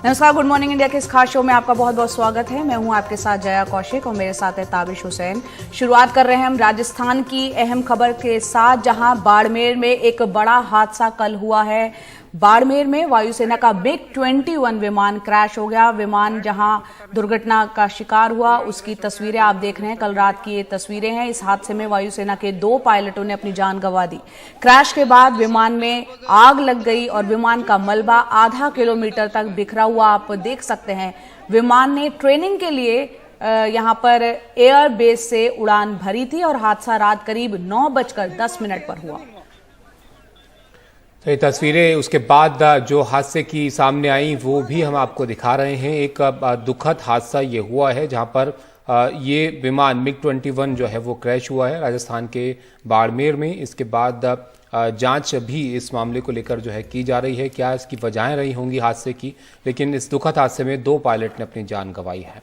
नमस्कार, good morning India के इस खास शो में आपका बहुत बहुत स्वागत है। मैं हूं आपके साथ जया कौशिक और मेरे साथ है ताबिश हुसैन। शुरुआत कर रहे हैं हम राजस्थान की अहम खबर के साथ, जहां बाड़मेर में एक बड़ा हादसा कल हुआ है। बाड़मेर में वायुसेना का MiG-21 विमान क्रैश हो गया। विमान जहां दुर्घटना का शिकार हुआ उसकी तस्वीरें आप देख रहे हैं। कल रात की ये तस्वीरें हैं। इस हादसे में वायुसेना के 2 पायलटों ने अपनी जान गंवा दी। क्रैश के बाद विमान में आग लग गई और विमान का मलबा आधा किलोमीटर तक बिखरा हुआ आप देख सकते हैं। विमान ने ट्रेनिंग के लिए यहां पर एयर बेस से उड़ान भरी थी और हादसा रात करीब 9:10 पर हुआ। तो ये तस्वीरें उसके बाद जो हादसे की सामने आई वो भी हम आपको दिखा रहे हैं। एक दुखद हादसा ये हुआ है जहां पर ये विमान MiG-21 जो है वो क्रैश हुआ है राजस्थान के बाड़मेर में। इसके बाद जांच भी इस मामले को लेकर जो है की जा रही है, क्या इसकी वजहें रही होंगी हादसे की। लेकिन इस दुखद हादसे में 2 पायलट ने अपनी जान गंवाई है।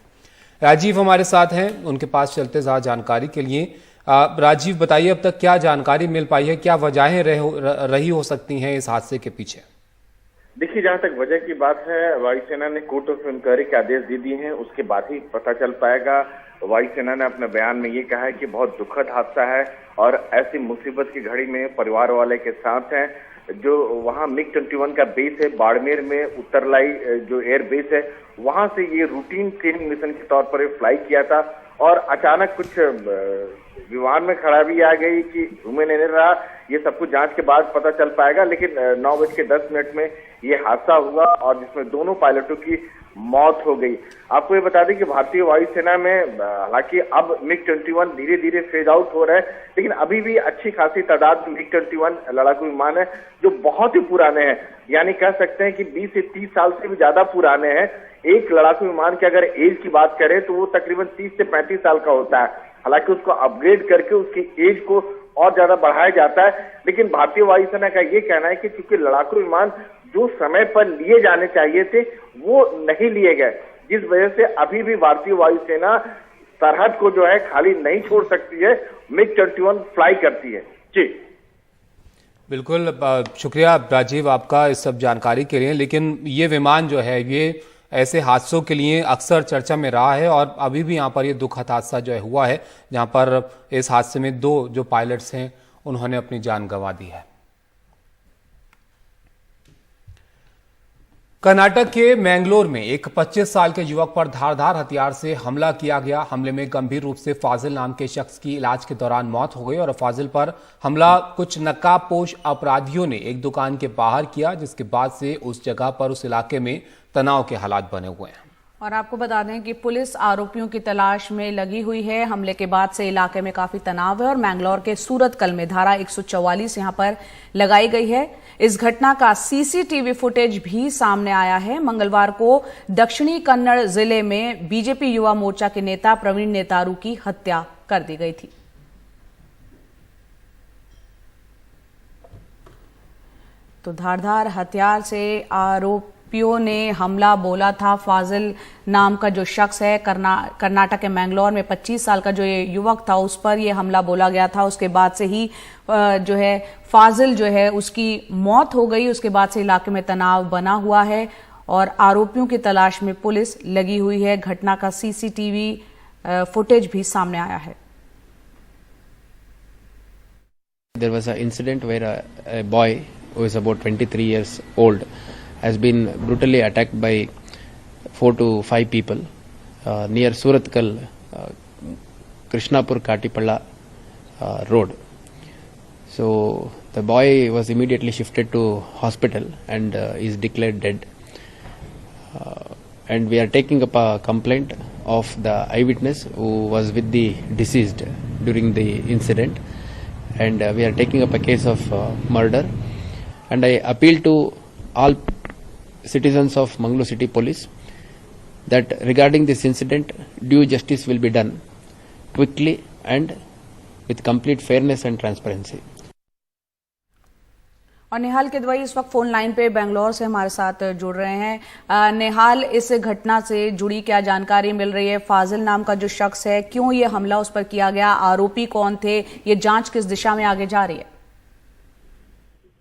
राजीव हमारे साथ हैं, उनके पास चलते ज़्यादा जानकारी के लिए। राजीव बताइए, अब तक क्या जानकारी मिल पाई है, क्या वजहें रही हो सकती हैं इस हादसे के पीछे? देखिए, जहां तक वजह की बात है, वायुसेना ने कोर्ट ऑफ इंक्वायरी के आदेश दे दिए हैं, उसके बाद ही पता चल पाएगा। वायुसेना ने अपने बयान में ये कहा है कि बहुत दुखद हादसा है और ऐसी मुसीबत की घड़ी में परिवार वाले के साथ हैं। जो वहां MiG-21 का बेस है बाड़मेर में, उत्तरलाई जो एयर बेस है, वहां से ये रूटीन ट्रेनिंग मिशन के तौर पर फ्लाई किया था और अचानक कुछ विमान में खराबी आ गई कि धुएं नहीं रहा। ये सब कुछ जांच के बाद पता चल पाएगा। लेकिन 9:10 में ये हादसा हुआ और जिसमें दोनों पायलटों की मौत हो गई। आपको ये बता दें कि भारतीय वायुसेना में हालांकि अब MiG-21 धीरे धीरे फेज आउट हो रहा है, लेकिन अभी भी अच्छी खासी तादाद MiG-21 लड़ाकू विमान है जो बहुत ही पुराने हैं। यानी कह सकते हैं कि 20 से 30 साल से भी ज्यादा पुराने हैं। एक लड़ाकू विमान की अगर एज की बात करें तो वो तकरीबन 30 से 35 साल का होता है। हालांकि उसको अपग्रेड करके उसकी एज को और ज्यादा बढ़ाया जाता है। लेकिन भारतीय वायुसेना का ये कहना है कि चूंकि लड़ाकू विमान जो समय पर लिए जाने चाहिए थे वो नहीं लिए गए, जिस वजह से अभी भी भारतीय वायुसेना सरहद को जो है खाली नहीं छोड़ सकती है। MiG-21 फ्लाई करती है। जी बिल्कुल, शुक्रिया राजीव आपका इस सब जानकारी के लिए। लेकिन ये विमान जो है ये ऐसे हादसों के लिए अक्सर चर्चा में रहा है और अभी भी यहाँ पर ये दुखद हादसा जो है हुआ है, जहाँ पर इस हादसे में 2 जो पायलट्स हैं उन्होंने अपनी जान गंवा दी है। कर्नाटक के मैंगलोर में एक 25 साल के युवक पर धारदार हथियार से हमला किया गया। हमले में गंभीर रूप से फाजिल नाम के शख्स की इलाज के दौरान मौत हो गई और फाजिल पर हमला कुछ नकाबपोश अपराधियों ने एक दुकान के बाहर किया, जिसके बाद से उस जगह पर उस इलाके में तनाव के हालात बने हुए हैं। और आपको बता दें कि पुलिस आरोपियों की तलाश में लगी हुई है। हमले के बाद से इलाके में काफी तनाव है और मैंगलोर के सूरतकल में धारा 144 यहां पर लगाई गई है। इस घटना का CCTV फुटेज भी सामने आया है। मंगलवार को दक्षिणी कन्नड़ जिले में बीजेपी युवा मोर्चा के नेता प्रवीण नेतारू की हत्या कर दी गई थी। तो धारदार हथियार से आरोपियों ने हमला बोला था। फाजिल नाम का जो शख्स है, कर्नाटक के मैंगलोर में 25 साल का जो ये युवक था, उस पर ये हमला बोला गया था। उसके बाद से ही जो है फाजिल जो है उसकी मौत हो गई। उसके बाद से इलाके में तनाव बना हुआ है और आरोपियों की तलाश में पुलिस लगी हुई है। घटना का CCTV फुटेज भी सामने आया है। There was an incident where a boy who is about 23 years old has been brutally attacked by 4 to 5 people near Suratkal, Krishnapur Katipalla road. So the boy was immediately shifted to hospital and is declared dead. And we are taking up a complaint of the eyewitness who was with the deceased during the incident, and we are taking up a case of murder. And I appeal to all citizens of Mangalore City Police that regarding this incident, due justice will be done quickly and with complete fairness and transparency. और निहाल किदवई इस वक्त phone line पे बेंगलोर से हमारे साथ जुड़ रहे हैं। निहाल, इस घटना से जुड़ी क्या जानकारी मिल रही है? फाजिल नाम का जो शख्स है, क्यों ये हमला उस पर किया गया? आरोपी कौन थे? ये जांच किस दिशा में आगे जा रही है?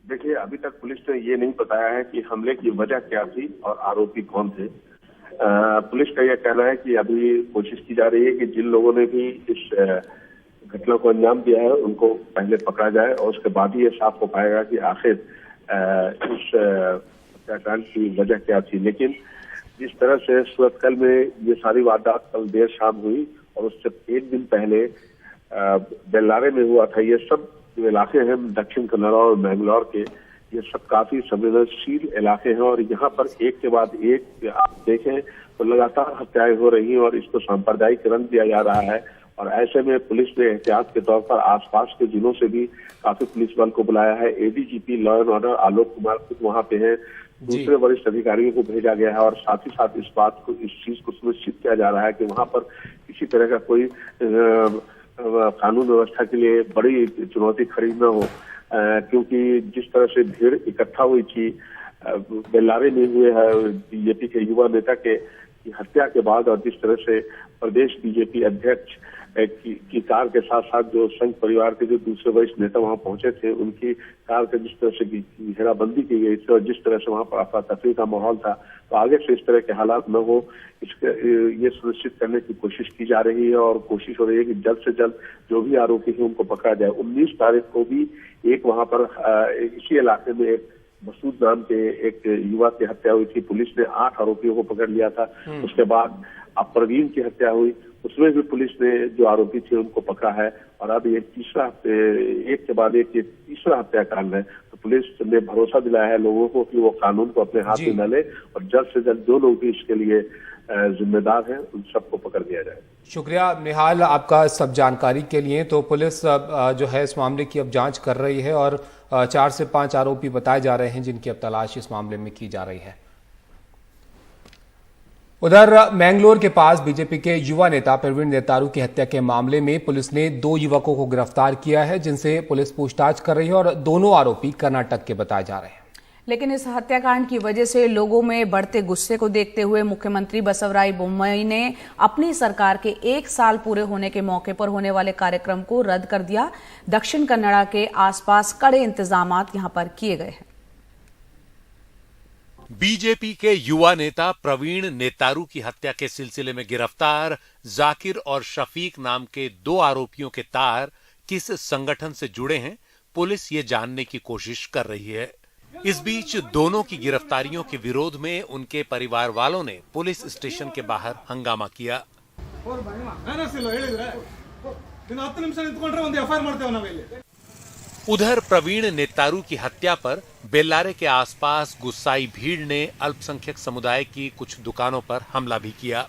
देखिए, अभी तक पुलिस ने ये नहीं बताया है कि हमले की वजह क्या थी और आरोपी कौन थे। पुलिस का यह कहना है कि अभी कोशिश की जा रही है कि जिन लोगों ने भी इस घटना को अंजाम दिया है उनको पहले पकड़ा जाए और उसके बाद ही ये साफ हो पाएगा कि आखिर इस हत्याकांड की वजह क्या थी। लेकिन जिस तरह से सूरतकल में ये सारी वारदात कल देर शाम हुई और उससे एक दिन पहले बेल्लारे में हुआ था, ये सब जो इलाके हैं दक्षिण कन्नड़ और मैंगलोर के, ये सब काफी संवेदनशील इलाके हैं और यहाँ पर एक के बाद एक आप देखें तो लगातार हत्याएं हो रही हैं और इसको सांप्रदायिक रंग दिया जा रहा है। और ऐसे में पुलिस ने एहतियात के तौर पर आसपास के जिलों से भी काफी पुलिस बल को बुलाया है। ADGP law and order Alok Kumar खुद वहां पे हैं, दूसरे वरिष्ठ अधिकारियों को भेजा गया है और साथ ही साथ इस चीज को सुनिश्चित किया जा रहा है कि वहां पर किसी तरह का कोई कानून व्यवस्था के लिए बड़ी चुनौती खड़ी न हो, क्योंकि जिस तरह से भीड़ इकट्ठा हुई थी बेल्लारे में हुए है बीजेपी के युवा नेता के हत्या के बाद और जिस तरह से प्रदेश बीजेपी अध्यक्ष की कार के साथ साथ जो संघ परिवार के जो दूसरे वरिष्ठ नेता वहां पहुंचे थे उनकी कार का जिस तरह से घेराबंदी की गई थी और जिस तरह से वहां पर अफरा तफरी का माहौल था, तो आगे से इस तरह के हालात न हो इसके ये सुनिश्चित करने की कोशिश की जा रही है और कोशिश हो रही है कि जल्द से जल्द जो भी आरोपी हैं उनको पकड़ा जाए। 19 तारीख को भी एक वहां पर इसी इलाके में एक मसूद नाम के एक युवा की हत्या हुई थी। पुलिस ने 8 आरोपियों को पकड़ लिया था। उसके बाद अब प्रवीण की हत्या हुई, उसमें भी पुलिस ने जो आरोपी थे उनको पकड़ा है और अब ये एक के बाद एक तीसरा हत्याकांड है। तो पुलिस ने भरोसा दिलाया है लोगों को कि वो कानून को अपने हाथ में न ले और जल्द से जल्द जो लोग भी इसके लिए जिम्मेदार हैं उन सबको पकड़ लिया जाए। शुक्रिया निहाल आपका सब जानकारी के लिए। तो पुलिस जो है इस मामले की अब जांच कर रही है और 4 से 5 आरोपी बताए जा रहे हैं जिनकी अब तलाश इस मामले में की जा रही है। उधर मैंगलोर के पास बीजेपी के युवा नेता प्रवीण नेतारू की हत्या के मामले में पुलिस ने 2 युवकों को गिरफ्तार किया है जिनसे पुलिस पूछताछ कर रही है और दोनों आरोपी कर्नाटक के बताए जा रहे हैं। लेकिन इस हत्याकांड की वजह से लोगों में बढ़ते गुस्से को देखते हुए मुख्यमंत्री बसवराज बोम्मई ने अपनी सरकार के 1 साल पूरे होने के मौके पर होने वाले कार्यक्रम को रद्द कर दिया। दक्षिण कन्नड़ा के आसपास कड़े इंतजामात यहां पर किए गए हैं। बीजेपी के युवा नेता प्रवीण नेतारू की हत्या के सिलसिले में गिरफ्तार जाकिर और शफीक नाम के 2 आरोपियों के तार किस संगठन से जुड़े हैं, पुलिस ये जानने की कोशिश कर रही है। इस बीच दोनों की गिरफ्तारियों के विरोध में उनके परिवार वालों ने पुलिस स्टेशन के बाहर हंगामा किया। उधर प्रवीण नेतारू की हत्या पर बेल्लारे के आसपास गुस्साई भीड़ ने अल्पसंख्यक समुदाय की कुछ दुकानों पर हमला भी किया।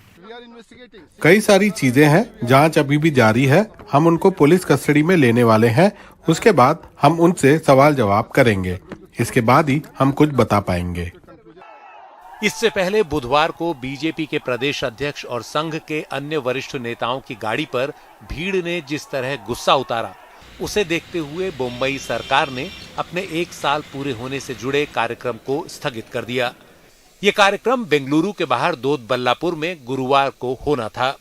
कई सारी चीजें हैं, जांच अभी भी जारी है। हम उनको पुलिस कस्टडी में लेने वाले हैं, उसके बाद हम उनसे सवाल जवाब करेंगे, इसके बाद ही हम कुछ बता पाएंगे। इससे पहले बुधवार को बीजेपी के प्रदेश अध्यक्ष और संघ के अन्य वरिष्ठ नेताओं की गाड़ी पर भीड़ ने जिस तरह गुस्सा उतारा, उसे देखते हुए मुंबई सरकार ने अपने 1 साल पूरे होने से जुड़े कार्यक्रम को स्थगित कर दिया। ये कार्यक्रम बेंगलुरु के बाहर दोदबल्लापुर में गुरुवार को होना था।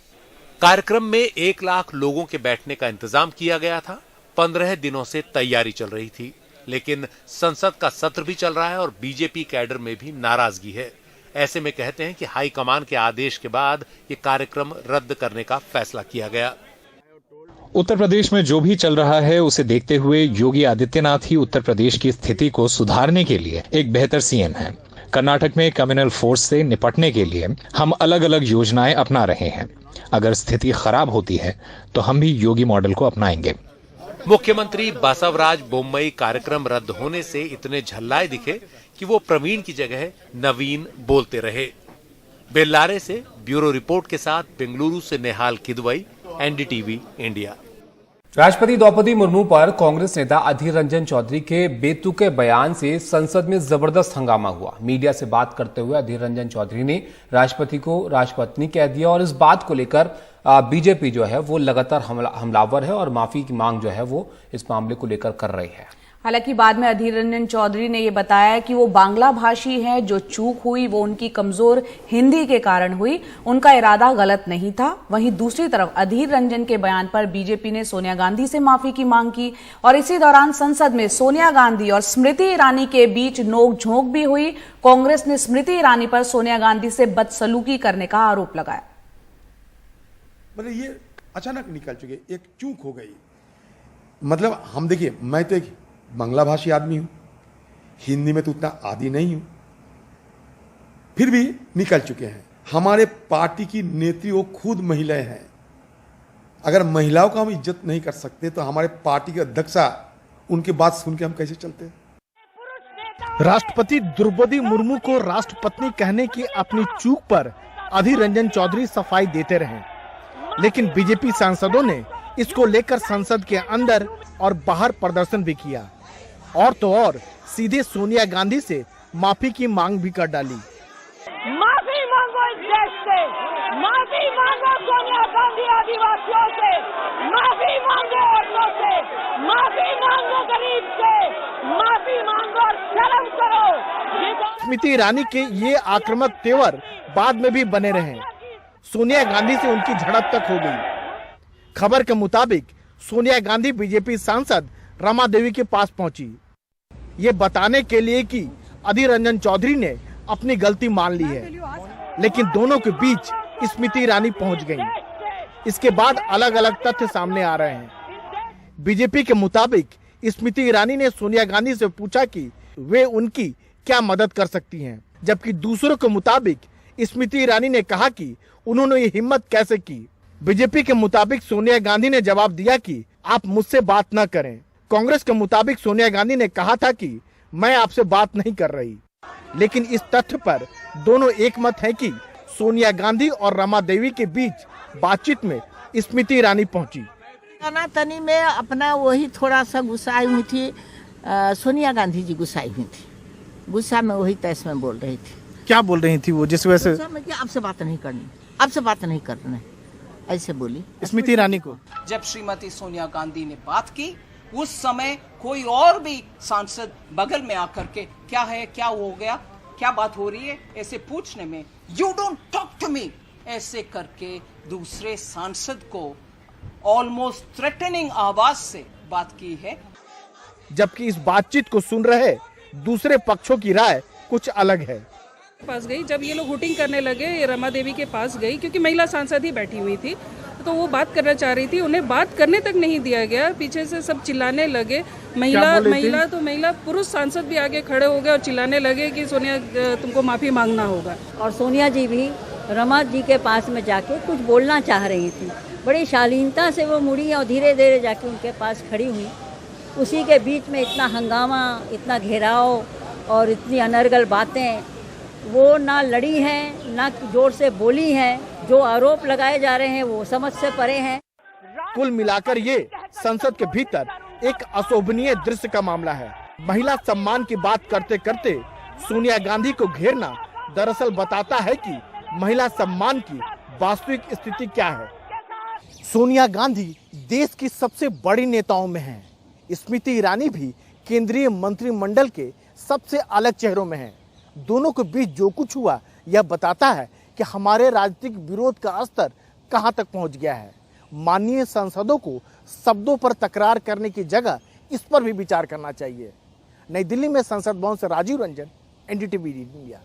कार्यक्रम में 1 लाख लोगों के बैठने का इंतजाम किया गया था। 15 दिनों से तैयारी चल रही थी, लेकिन संसद का सत्र भी चल रहा है और बीजेपी कैडर में भी नाराजगी है। ऐसे में कहते हैं कि हाईकमान के आदेश के बाद ये कार्यक्रम रद्द करने का फैसला किया गया। उत्तर प्रदेश में जो भी चल रहा है उसे देखते हुए योगी आदित्यनाथ ही उत्तर प्रदेश की स्थिति को सुधारने के लिए एक बेहतर सीएम है। कर्नाटक में कम्युनल फोर्स से निपटने के लिए हम अलग अलग योजनाएं अपना रहे हैं। अगर स्थिति खराब होती है तो हम भी योगी मॉडल को अपनाएंगे। मुख्यमंत्री बसवराज बोम्मई कार्यक्रम रद्द होने से इतने झल्लाए दिखे कि वो प्रवीण की जगह नवीन बोलते रहे। बेल्लारे से ब्यूरो रिपोर्ट के साथ बेंगलुरु से निहाल किदवई, एनडीटीवी इंडिया। राष्ट्रपति द्रौपदी मुर्मू पर कांग्रेस नेता अधीर रंजन चौधरी के बेतुके बयान से संसद में जबरदस्त हंगामा हुआ। मीडिया से बात करते हुए अधीर रंजन चौधरी ने राष्ट्रपति को राष्ट्रपत्नी कह दिया और इस बात को लेकर बीजेपी जो है वो लगातार हमलावर है और माफी की मांग जो है वो इस मामले को लेकर कर रही है। हालांकि बाद में अधीर रंजन चौधरी ने यह बताया कि वो बांग्ला भाषी हैं, जो चूक हुई वो उनकी कमजोर हिंदी के कारण हुई, उनका इरादा गलत नहीं था। वहीं दूसरी तरफ अधीर रंजन के बयान पर बीजेपी ने सोनिया गांधी से माफी की मांग की और इसी दौरान संसद में सोनिया गांधी और स्मृति ईरानी के बीच नोकझोंक भी हुई। कांग्रेस ने स्मृति ईरानी पर सोनिया गांधी से बदसलूकी करने का आरोप लगाया। मतलब ये अचानक निकल चुके, एक चूक हो गई। मतलब हम देखिए, मैं तो एक बांग्ला भाषी आदमी हूं, हिंदी में तो उतना आदी नहीं हूं, फिर भी निकल चुके हैं। हमारे पार्टी की नेत्री वो खुद महिलाएं हैं। अगर महिलाओं को हम इज्जत नहीं कर सकते तो हमारे पार्टी के अध्यक्षा उनकी बात सुन के हम कैसे चलते? राष्ट्रपति द्रौपदी मुर्मू को राष्ट्रपत्नी कहने की अपनी चूक पर अधीर रंजन चौधरी सफाई देते रहे, लेकिन बीजेपी सांसदों ने इसको लेकर संसद के अंदर और बाहर प्रदर्शन भी किया और तो और सीधे सोनिया गांधी से माफी की मांग भी कर डाली। माफी मांगो इस देश से, माफी मांगो सोनिया गांधी आदिवासियों से, माफी मांगो औरतों से, माफी मांगो गरीब से, माफी मांगो और शर्म करो। स्मृति ईरानी के ये आक्रामक तेवर बाद में भी बने रहे। सोनिया गांधी से उनकी झड़प तक हो गई। खबर के मुताबिक सोनिया गांधी बीजेपी सांसद रमा देवी के पास पहुंची, ये बताने के लिए कि अधीर रंजन चौधरी ने अपनी गलती मान ली है, लेकिन दोनों के बीच स्मृति ईरानी पहुंच गईं। इसके बाद अलग अलग तथ्य सामने आ रहे हैं। बीजेपी के मुताबिक स्मृति ईरानी ने सोनिया गांधी से पूछा कि वे उनकी क्या मदद कर सकती हैं, जबकि दूसरों के मुताबिक स्मृति ईरानी ने कहा कि उन्होंने ये हिम्मत कैसे की। बीजेपी के मुताबिक सोनिया गांधी ने जवाब दिया कि आप मुझसे बात न करें। कांग्रेस के मुताबिक सोनिया गांधी ने कहा था कि मैं आपसे बात नहीं कर रही, लेकिन इस तथ्य पर दोनों एक मत है कि सोनिया गांधी और रमा देवी के बीच बातचीत में स्मृति ईरानी पहुंची। तनी में अपना वही थोड़ा सा गुस्साई हुई थी, सोनिया गांधी जी गुस्साई हुई थी, गुस्सा में वही तैस में बोल रही थी। क्या बोल रही थी वो, जिस वजह से? आपसे बात नहीं करनी, आपसे बात नहीं करना, ऐसे बोली स्मृति ईरानी को। जब श्रीमती सोनिया गांधी ने बात की, उस समय कोई और भी सांसद बगल में आकर के क्या है, क्या हो गया, क्या बात हो रही है, ऐसे पूछने में you don't talk to me ऐसे करके दूसरे सांसद को ऑलमोस्ट थ्रेटनिंग आवाज से बात की है। जबकि इस बातचीत को सुन रहे दूसरे पक्षों की राय कुछ अलग है। पास गई, जब ये लोग हुटिंग करने लगे, ये रमा देवी के पास गई, क्योंकि महिला सांसद ही बैठी हुई थी, तो वो बात करना चाह रही थी, उन्हें बात करने तक नहीं दिया गया। पीछे से सब चिल्लाने लगे, महिला पुरुष सांसद भी आगे खड़े हो गए और चिल्लाने लगे कि सोनिया तुमको माफी मांगना होगा। और सोनिया जी भी रमा जी के पास में जाके कुछ बोलना चाह रही थी, बड़ी शालीनता से वो मुड़ी और धीरे धीरे जाके उनके पास खड़ी हुई। उसी के बीच में इतना हंगामा, इतना घेराव और इतनी अनर्गल बातें, वो ना लड़ी हैं ना जोर से बोली हैं। जो आरोप लगाए जा रहे हैं वो समझ से परे हैं। कुल मिलाकर ये संसद के भीतर एक अशोभनीय दृश्य का मामला है। महिला सम्मान की बात करते करते सोनिया गांधी को घेरना दरअसल बताता है कि महिला सम्मान की वास्तविक स्थिति क्या है। सोनिया गांधी देश की सबसे बड़ी नेताओं में हैं। स्मृति ईरानी भी केंद्रीय मंत्रिमंडल के सबसे अलग चेहरों में हैं। दोनों के बीच जो कुछ हुआ यह बताता है कि हमारे राजनीतिक विरोध का स्तर कहां तक पहुंच गया है। माननीय सांसदों को शब्दों पर तकरार करने की जगह इस पर भी विचार करना चाहिए। नई दिल्ली में संसद भवन से राजीव रंजन, एनडीटीवी इंडिया।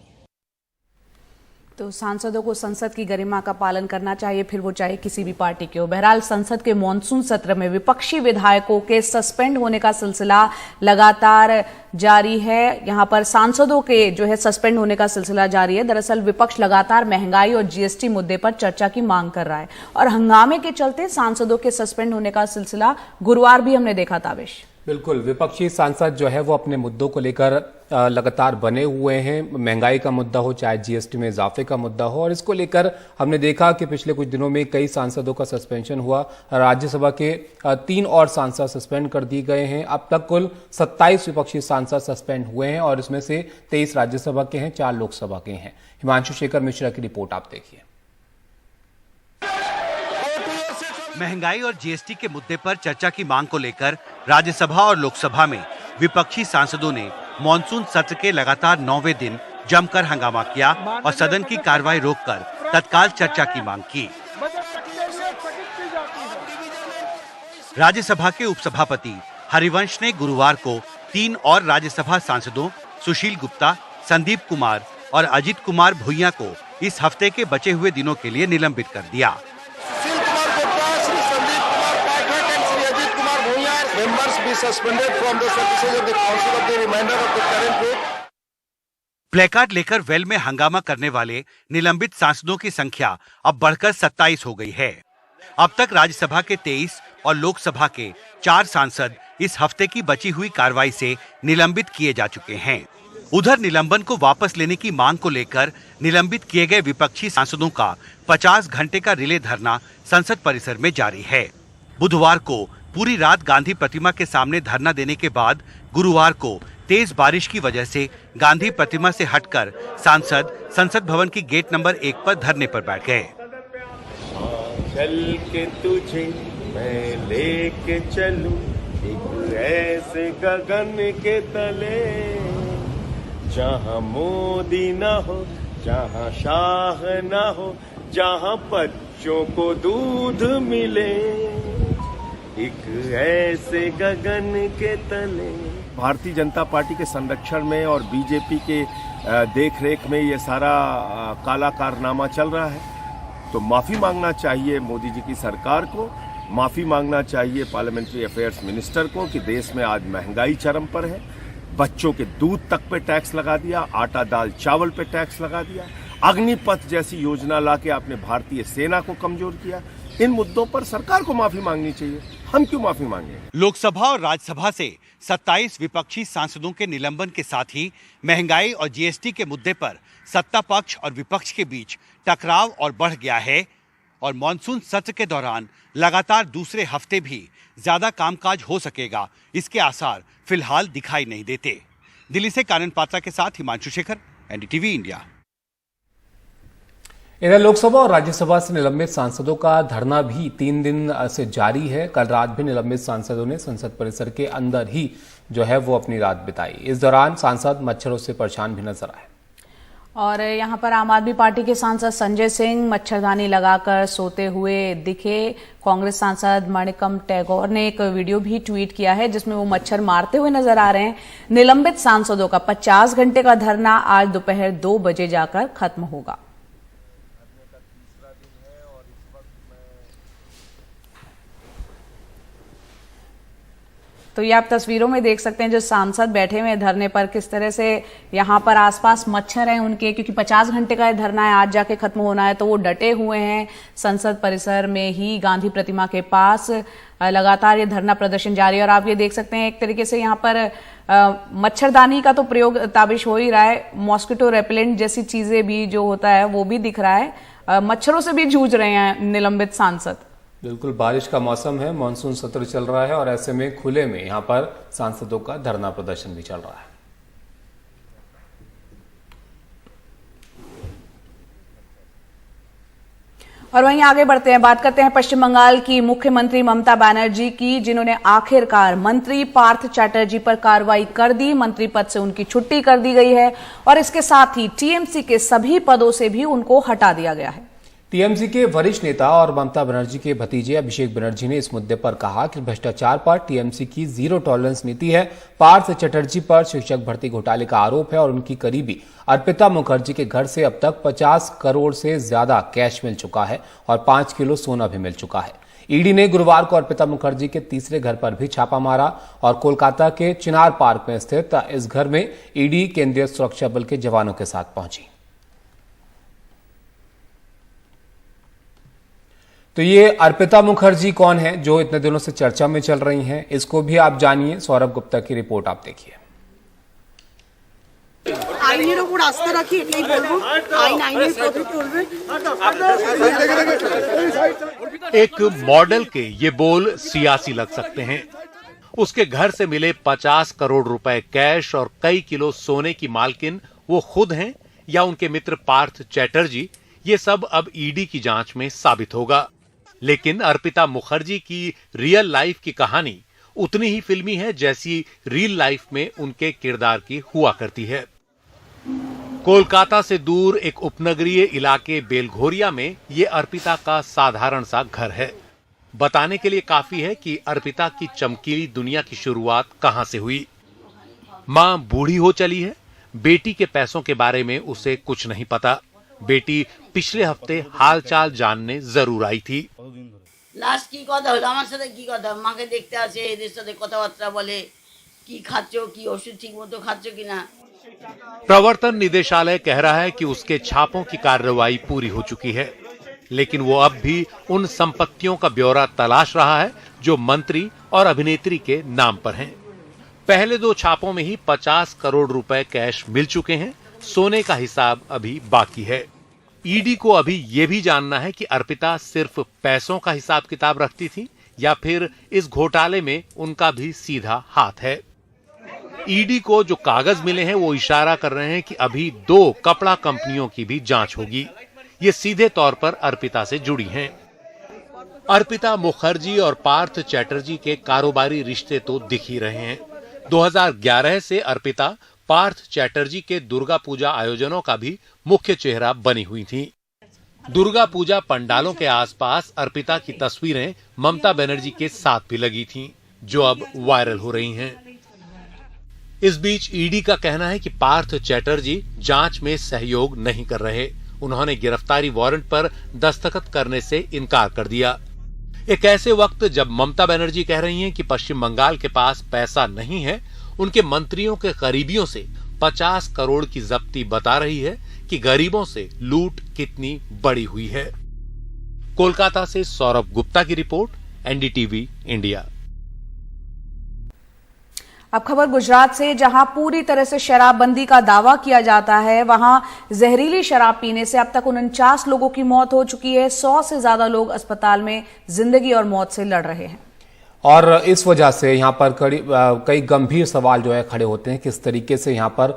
तो सांसदों को संसद की गरिमा का पालन करना चाहिए, फिर वो चाहे किसी भी पार्टी के हो। बहरहाल संसद के मॉनसून सत्र में विपक्षी विधायकों के सस्पेंड होने का सिलसिला लगातार जारी है। यहां पर सांसदों के जो है सस्पेंड होने का सिलसिला जारी है। दरअसल विपक्ष लगातार महंगाई और जीएसटी मुद्दे पर चर्चा की मांग कर रहा है और हंगामे के चलते सांसदों के सस्पेंड होने का सिलसिला गुरुवार भी हमने देखा। ताबिश बिल्कुल, विपक्षी सांसद जो है वो अपने मुद्दों को लेकर लगातार बने हुए हैं। महंगाई का मुद्दा हो, चाहे जीएसटी में इजाफे का मुद्दा हो, और इसको लेकर हमने देखा कि पिछले कुछ दिनों में कई सांसदों का सस्पेंशन हुआ। राज्यसभा के 3 और सांसद सस्पेंड कर दिए गए हैं। अब तक कुल 27 विपक्षी सांसद सस्पेंड हुए हैं और इसमें से 23 राज्यसभा के हैं, 4 लोकसभा के हैं। हिमांशु शेखर मिश्रा की रिपोर्ट आप देखिए। महंगाई और जीएसटी के मुद्दे पर चर्चा की मांग को लेकर राज्यसभा और लोकसभा में विपक्षी सांसदों ने मॉनसून सत्र के लगातार 9वें दिन जमकर हंगामा किया और सदन की कार्रवाई रोककर तत्काल चर्चा की मांग की। राज्यसभा के उपसभापति हरिवंश ने गुरुवार को 3 और राज्यसभा सांसदों सुशील गुप्ता, संदीप कुमार और अजित कुमार भुइयां को इस हफ्ते के बचे हुए दिनों के लिए निलंबित कर दिया। Sushil Kumar Gupta, Shri Sandeep Kumar Pathak and Shri Ajit Kumar Bhuyan members be suspended from the services of the council of the remainder of the current week. Placard लेकर वेल में हंगामा करने वाले निलंबित सांसदों की संख्या अब बढ़कर 27 हो गई है। अब तक राज्यसभा के 23 और लोकसभा के 4 सांसद इस हफ्ते की बची हुई कार्रवाई से निलंबित किए जा चुके हैं। उधर निलंबन को वापस लेने की मांग को लेकर निलंबित किए गए विपक्षी सांसदों का 50 घंटे का रिले धरना संसद परिसर में जारी है। बुधवार को पूरी रात गांधी प्रतिमा के सामने धरना देने के बाद गुरुवार को तेज बारिश की वजह से गांधी प्रतिमा से हटकर सांसद संसद भवन की गेट नंबर 1 पर धरने पर बैठ गए। चल के तुझे मैं लेके चलूं एक ऐसे गगन के तले, जहां मोदी न हो, जहां शाह न हो, जहां बच्चों को दूध मिले, एक ऐसे गगन के तले। भारतीय जनता पार्टी के संरक्षण में और बीजेपी के देखरेख में ये सारा काला कारनामा चल रहा है, तो माफी मांगना चाहिए मोदी जी की सरकार को, माफी मांगना चाहिए पार्लियामेंट्री अफेयर्स मिनिस्टर को कि देश में आज महंगाई चरम पर है, बच्चों के दूध तक पे टैक्स लगा दिया, आटा दाल चावल पे टैक्स लगा दिया, अग्निपथ जैसी योजना लाके आपने भारतीय सेना को कमजोर किया। इन मुद्दों पर सरकार को माफी मांगनी चाहिए, हम क्यों माफी मांगे? लोकसभा और राज्यसभा से 27 विपक्षी सांसदों के निलंबन के साथ ही महंगाई और जीएसटी के मुद्दे पर सत्ता पक्ष और विपक्ष के बीच टकराव और बढ़ गया है और मॉनसून सत्र के दौरान लगातार दूसरे हफ्ते भी ज्यादा कामकाज हो सकेगा, इसके आसार फिलहाल दिखाई नहीं देते। दिल्ली से कानन पात्रा के साथ हिमांशु शेखर, एनडीटीवी इंडिया। इधर लोकसभा और राज्यसभा से निलंबित सांसदों का धरना भी 3 दिन से जारी है। कल रात भी निलंबित सांसदों ने संसद परिसर के अंदर ही जो है वो अपनी रात बिताई। इस दौरान सांसद मच्छरों से परेशान भी नजर आए। और यहां पर आम आदमी पार्टी के सांसद संजय सिंह मच्छरदानी लगाकर सोते हुए दिखे। कांग्रेस सांसद मणिकम टैगोर ने एक वीडियो भी ट्वीट किया है जिसमें वो मच्छर मारते हुए नजर आ रहे हैं। निलंबित सांसदों का 50 घंटे का धरना आज दोपहर 2 बजे जाकर खत्म होगा। तो ये आप तस्वीरों में देख सकते हैं जो सांसद बैठे हुए धरने पर, किस तरह से यहाँ पर आसपास मच्छर हैं उनके, क्योंकि 50 घंटे का धरना है, आज जाके खत्म होना है, तो वो डटे हुए हैं संसद परिसर में ही गांधी प्रतिमा के पास। लगातार ये धरना प्रदर्शन जारी है और आप ये देख सकते हैं एक तरीके से यहाँ पर मच्छरदानी का तो प्रयोग ताबिश हो ही रहा है, मॉस्किटो रेपेलेंट जैसी चीजें भी जो होता है वो भी दिख रहा है। मच्छरों से भी जूझ रहे हैं निलंबित सांसद। बिल्कुल बारिश का मौसम है, मानसून सत्र चल रहा है और ऐसे में खुले में यहां पर सांसदों का धरना प्रदर्शन भी चल रहा है। और वहीं आगे बढ़ते हैं, बात करते हैं पश्चिम बंगाल की मुख्यमंत्री ममता बनर्जी की, जिन्होंने आखिरकार मंत्री पार्थ चैटर्जी पर कार्रवाई कर दी। मंत्री पद से उनकी छुट्टी कर दी गई है और इसके साथ ही टीएमसी के सभी पदों से भी उनको हटा दिया गया है। टीएमसी के वरिष्ठ नेता और ममता बनर्जी के भतीजे अभिषेक बनर्जी ने इस मुद्दे पर कहा कि भ्रष्टाचार पर टीएमसी की जीरो टॉलरेंस नीति है। पार्थ चैटर्जी पर शिक्षक भर्ती घोटाले का आरोप है और उनकी करीबी अर्पिता मुखर्जी के घर से अब तक 50 करोड़ से ज्यादा कैश मिल चुका है और 5 किलो सोना भी मिल चुका है। ईडी ने गुरुवार को अर्पिता मुखर्जी के तीसरे घर पर भी छापा मारा और कोलकाता के चिनार पार्क में स्थित इस घर में ईडी केंद्रीय सुरक्षा बल के जवानों के साथ पहुंची। तो ये अर्पिता मुखर्जी कौन है जो इतने दिनों से चर्चा में चल रही हैं, इसको भी आप जानिए। सौरभ गुप्ता की रिपोर्ट आप देखिए। আইনের উপর আস্থা রাখি, এটাই বলবো। আইন আইনের পথে চলবে। एक मॉडल के ये बोल सियासी लग सकते हैं। उसके घर से मिले 50 करोड़ रुपए कैश और कई किलो सोने की मालकिन वो खुद हैं या उनके मित्र पार्थ चैटर्जी, ये सब अब ईडी की जांच में साबित होगा। लेकिन अर्पिता मुखर्जी की रियल लाइफ की कहानी उतनी ही फिल्मी है जैसी रियल लाइफ में उनके किरदार की हुआ करती है। कोलकाता से दूर एक उपनगरीय इलाके बेलघोरिया में ये अर्पिता का साधारण सा घर है। बताने के लिए काफी है कि अर्पिता की चमकीली दुनिया की शुरुआत कहां से हुई। मां बूढ़ी हो चली है, बेटी के पैसों के बारे में उसे कुछ नहीं पता। बेटी पिछले हफ्ते हालचाल जानने जरूर आई थी। লাস্ট কি কথা হলো আমার সাথে কি কথা মাকে দেখতে আসে এদের সাথে কথাবার্তা বলে কি খাচ্ছো কি ওষুধ ঠিকমতো খাচ্ছো কিনা। प्रवर्तन निदेशालय कह रहा है कि उसके छापों की कार्रवाई पूरी हो चुकी है, लेकिन वो अब भी उन संपत्तियों का ब्यौरा तलाश रहा है जो मंत्री और अभिनेत्री के नाम पर हैं। पहले 2 छापों में ही 50 करोड़ रुपए कैश मिल चुके हैं। सोने का हिसाब अभी बाकी है। ईडी को अभी यह भी जानना है कि अर्पिता सिर्फ पैसों का हिसाब किताब रखती थी या फिर इस घोटाले में उनका भी सीधा हाथ है। ईडी को जो कागज मिले हैं वो इशारा कर रहे हैं कि अभी 2 कपड़ा कंपनियों की भी जांच होगी। ये सीधे तौर पर अर्पिता से जुड़ी हैं। अर्पिता मुखर्जी और पार्थ चैटर्जी के कारोबारी रिश्ते तो दिख ही रहे हैं। 2011 से अर्पिता पार्थ चैटर्जी के दुर्गा पूजा आयोजनों का भी मुख्य चेहरा बनी हुई थी। दुर्गा पूजा पंडालों के आसपास अर्पिता की तस्वीरें ममता बनर्जी के साथ भी लगी थीं, जो अब वायरल हो रही हैं। इस बीच ईडी का कहना है कि पार्थ चैटर्जी जांच में सहयोग नहीं कर रहे। उन्होंने गिरफ्तारी वारंट पर दस्तखत करने से इनकार कर दिया। एक ऐसे वक्त जब ममता बनर्जी कह रही हैं कि पश्चिम बंगाल के पास पैसा नहीं है, उनके मंत्रियों के करीबियों से 50 करोड़ की जब्ती बता रही है कि गरीबों से लूट कितनी बड़ी हुई है। कोलकाता से सौरभ गुप्ता की रिपोर्ट, एनडीटीवी इंडिया। अब खबर गुजरात से, जहां पूरी तरह से शराबबंदी का दावा किया जाता है, वहां जहरीली शराब पीने से अब तक 49 लोगों की मौत हो चुकी है। 100 से ज्यादा लोग अस्पताल में जिंदगी और मौत से लड़ रहे हैं। और इस वजह से यहाँ पर कई गंभीर सवाल जो है खड़े होते हैं, किस तरीके से यहाँ पर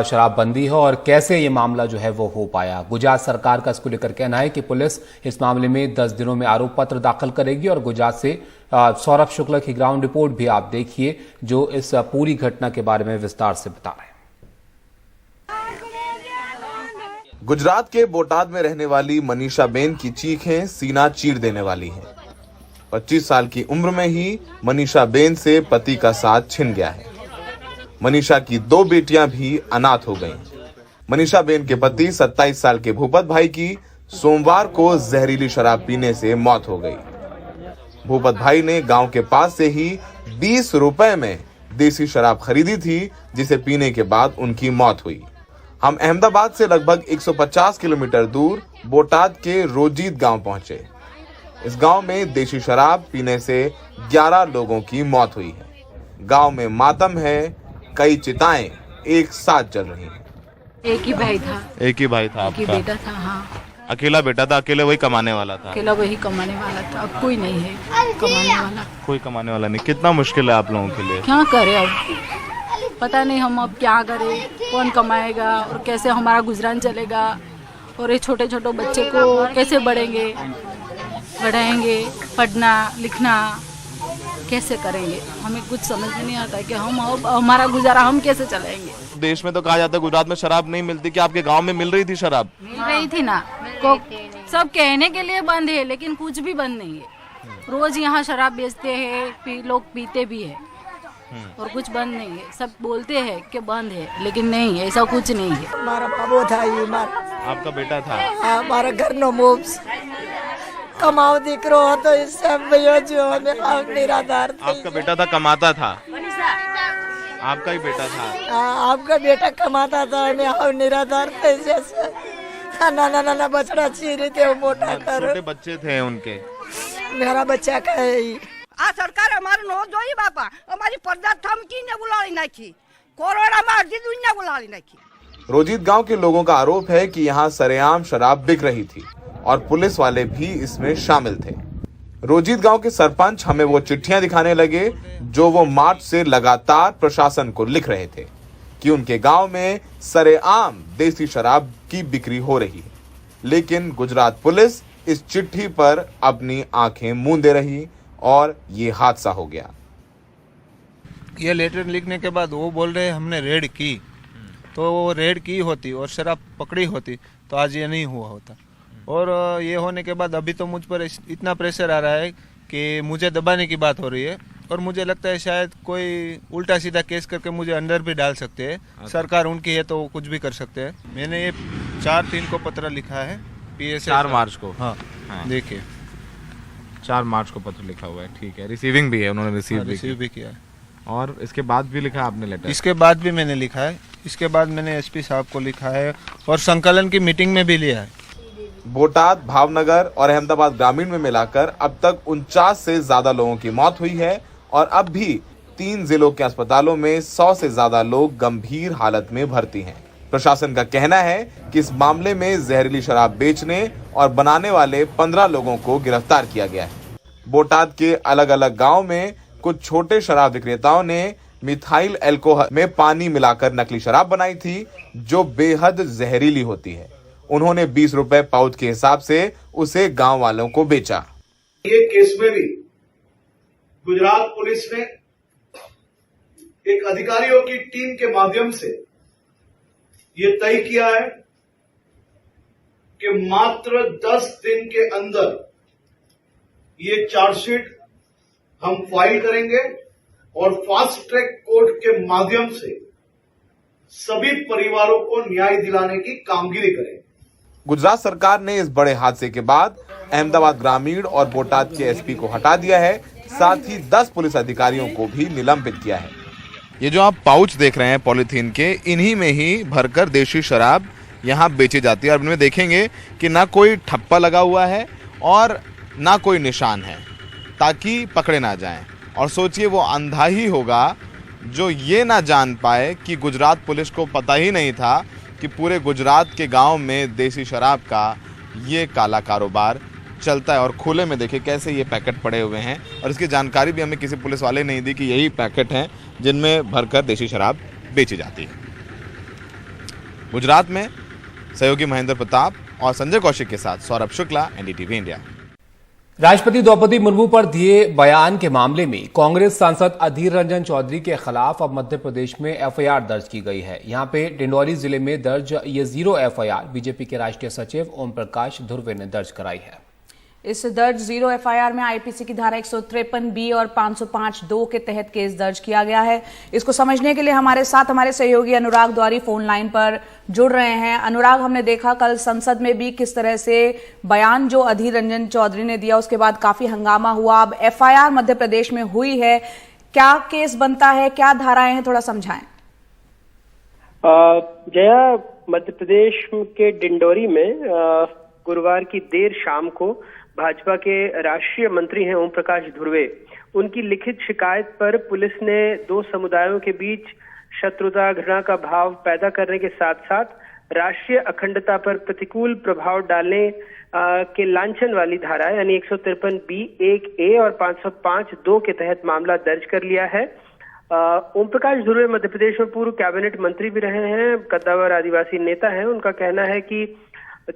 शराबबंदी है और कैसे ये मामला जो है वो हो पाया। गुजरात सरकार का इसको लेकर कहना है कि पुलिस इस मामले में 10 दिनों में आरोप पत्र दाखिल करेगी। और गुजरात से सौरभ शुक्ला की ग्राउंड रिपोर्ट भी आप देखिए, जो इस पूरी घटना के बारे में विस्तार से बता रहे हैं। गुजरात के बोटाद में रहने वाली मनीषा बेन की चीखें सीना चीर देने वाली हैं। 25 साल की उम्र में ही मनीषा बेन से पति का साथ छिन गया है। मनीषा की 2 बेटियां भी अनाथ हो गईं। मनीषा बेन के पति 27 साल के भूपत भाई की सोमवार को जहरीली शराब पीने से मौत हो गई। भूपत भाई ने गांव के पास से ही 20 रुपए में देसी शराब खरीदी थी, जिसे पीने के बाद उनकी मौत हुई। हम अहमदाबाद से लगभग 150 किलोमीटर दूर बोटाद के रोजीत गांव पहुंचे। इस गांव में देशी शराब पीने से 11 लोगों की मौत हुई है। गांव में मातम है, कई चिताएं एक साथ जल रही हैं। एक ही भाई था आपका? एक ही बेटा था। हाँ, अकेला बेटा था, अकेले वही कमाने वाला था? अकेला वही कमाने वाला था, अब कोई नहीं है कमाने वाला। कोई कमाने वाला नहीं। कितना मुश्किल है आप लोगों के लिए? क्या करें अब, पता नहीं हम अब क्या करें, कौन कमाएगा और कैसे हमारा गुजरान चलेगा, और ये छोटे छोटे बच्चे को कैसे बढ़ाएंगे, पढ़ना लिखना कैसे करेंगे, हमें कुछ समझ में नहीं आता है कि हम हमारा गुजारा हम कैसे चलाएंगे। देश में तो कहा जाता है गुजरात में शराब नहीं मिलती, कि आपके गांव में मिल रही थी शराब? मिल रही थी ना, सब कहने के लिए बंद है, लेकिन कुछ भी बंद नहीं है। रोज यहाँ शराब बेचते हैं, लोग पीते भी है और कुछ बंद नहीं है। सब बोलते हैं कि बंद है, लेकिन नहीं, ऐसा कुछ नहीं है। हमारा बाबू था, ये आपका बेटा था? हमारा घर नो मोब्स कमाओ दीकरो तो इससे भैया जो हमें निराधार थे। आपका बेटा था, कमाता था? आपका ही बेटा था? आपका बेटा कमाता था, हमें निराधार थे। जैसे ना बछड़ा चीरे थे, वो मोटा करो। छोटे बच्चे थे उनके? मेरा बच्चा का है। आ सरकार हमारे नो जोई बापा, हमारी पर्दा थमकी ने बुलाड़ी नाखी, कोरोना में अर्जी दुनिया बुलाड़ी नाखी। रोजीत गांव के लोगों का आरोप है कि यहां सरेआम शराब बिक रही थी और पुलिस वाले भी इसमें शामिल थे। रोजीत गांव के सरपंच हमें वो चिट्ठियां दिखाने लगे जो वो मार्च से लगातार प्रशासन को लिख रहे थे कि उनके गांव में सरेआम देसी शराब की बिक्री हो रही है। लेकिन गुजरात पुलिस इस चिट्ठी पर अपनी आंखें मूंदे रही और ये हादसा हो गया। ये लेटर लिखने के बाद वो बोल रहे हमने रेड की, तो वो रेड की होती और शराब पकड़ी होती तो आज ये नहीं हुआ होता। और ये होने के बाद अभी तो मुझ पर इतना प्रेशर आ रहा है कि मुझे दबाने की बात हो रही है और मुझे लगता है शायद कोई उल्टा सीधा केस करके मुझे अंदर भी डाल सकते हैं। सरकार उनकी है तो वो कुछ भी कर सकते हैं। मैंने ये 4/3 को पत्र लिखा है PSA 4 मार्च को। हाँ, देखिए 4 मार्च को पत्र लिखा हुआ है, ठीक है। रिसीविंग भी है, उन्होंने रिसीव भी किया है। और इसके बाद भी लिखा आपने लेटर? इसके बाद भी मैंने लिखा है, इसके बाद मैंने SP साहब को लिखा है और संकलन की मीटिंग में भी लिया है। बोटाद, भावनगर और अहमदाबाद ग्रामीण में मिलाकर अब तक 49 से ज्यादा लोगों की मौत हुई है और अब भी 3 जिलों के अस्पतालों में 100 से ज्यादा लोग गंभीर हालत में भर्ती हैं। प्रशासन का कहना है कि इस मामले में जहरीली शराब बेचने और बनाने वाले 15 लोगों को गिरफ्तार किया गया है। बोटाद के अलग अलग गांव में कुछ छोटे शराब विक्रेताओं ने मिथाइल अल्कोहल में पानी मिलाकर नकली शराब बनाई थी जो बेहद जहरीली होती है। उन्होंने 20 रुपए पाउच के हिसाब से उसे गांव वालों को बेचा। ये केस में भी गुजरात पुलिस ने एक अधिकारियों की टीम के माध्यम से ये तय किया है कि मात्र 10 दिन के अंदर ये चार्जशीट हम फाइल करेंगे और फास्ट ट्रैक कोर्ट के माध्यम से सभी परिवारों को न्याय दिलाने की कामगिरी करेंगे। गुजरात सरकार ने इस बड़े हादसे के बाद अहमदाबाद ग्रामीण और बोटाद के SP को हटा दिया है, साथ ही 10 पुलिस अधिकारियों को भी निलंबित किया है। ये जो आप पाउच देख रहे हैं पॉलीथीन के, इन्हीं में ही भरकर देशी शराब यहाँ बेची जाती है और इनमें देखेंगे कि ना कोई ठप्पा लगा हुआ है और ना कोई निशान है ताकि पकड़े ना जाएं। और सोचिए वो अंधा ही होगा जो ये ना जान पाए कि गुजरात पुलिस को पता ही नहीं था कि पूरे गुजरात के गांव में देसी शराब का ये काला कारोबार चलता है। और खुले में देखिए कैसे ये पैकेट पड़े हुए हैं और इसकी जानकारी भी हमें किसी पुलिस वाले नहीं दी कि यही पैकेट हैं जिनमें भरकर देसी शराब बेची जाती है। गुजरात में सहयोगी महेंद्र प्रताप और संजय कौशिक के साथ सौरभ शुक्ला, NDTV इंडिया। राष्ट्रपति द्रौपदी मुर्मू पर दिए बयान के मामले में कांग्रेस सांसद अधीर रंजन चौधरी के खिलाफ अब मध्य प्रदेश में FIR दर्ज की गई है। यहां पे डिंडौरी जिले में दर्ज ये 0 FIR बीजेपी के राष्ट्रीय सचिव ओम प्रकाश धुर्वे ने दर्ज कराई है। इस दर्ज 0 FIR में IPC की धारा 153B और 505(2) के तहत केस दर्ज किया गया है। इसको समझने के लिए हमारे साथ हमारे सहयोगी अनुराग द्वारी फोन लाइन पर जुड़ रहे हैं। अनुराग, हमने देखा कल संसद में भी किस तरह से बयान जो अधीर रंजन चौधरी ने दिया उसके बाद काफी हंगामा हुआ। अब FIR मध्य प्रदेश में हुई है, क्या केस बनता है, क्या धाराएं हैं, थोड़ा समझाएं। जया, मध्य प्रदेश के डिंडौरी में गुरुवार की देर शाम को भाजपा के राष्ट्रीय मंत्री हैं ओम प्रकाश धुर्वे, उनकी लिखित शिकायत पर पुलिस ने 2 समुदायों के बीच शत्रुता, घृणा का भाव पैदा करने के साथ साथ राष्ट्रीय अखंडता पर प्रतिकूल प्रभाव डालने के लांछन वाली धारा यानी 153B(1)(a) और 505(2) के तहत मामला दर्ज कर लिया है। ओम प्रकाश धुर्वे मध्य प्रदेश में पूर्व कैबिनेट मंत्री भी रहे हैं, कद्दावर आदिवासी नेता हैं। उनका कहना है कि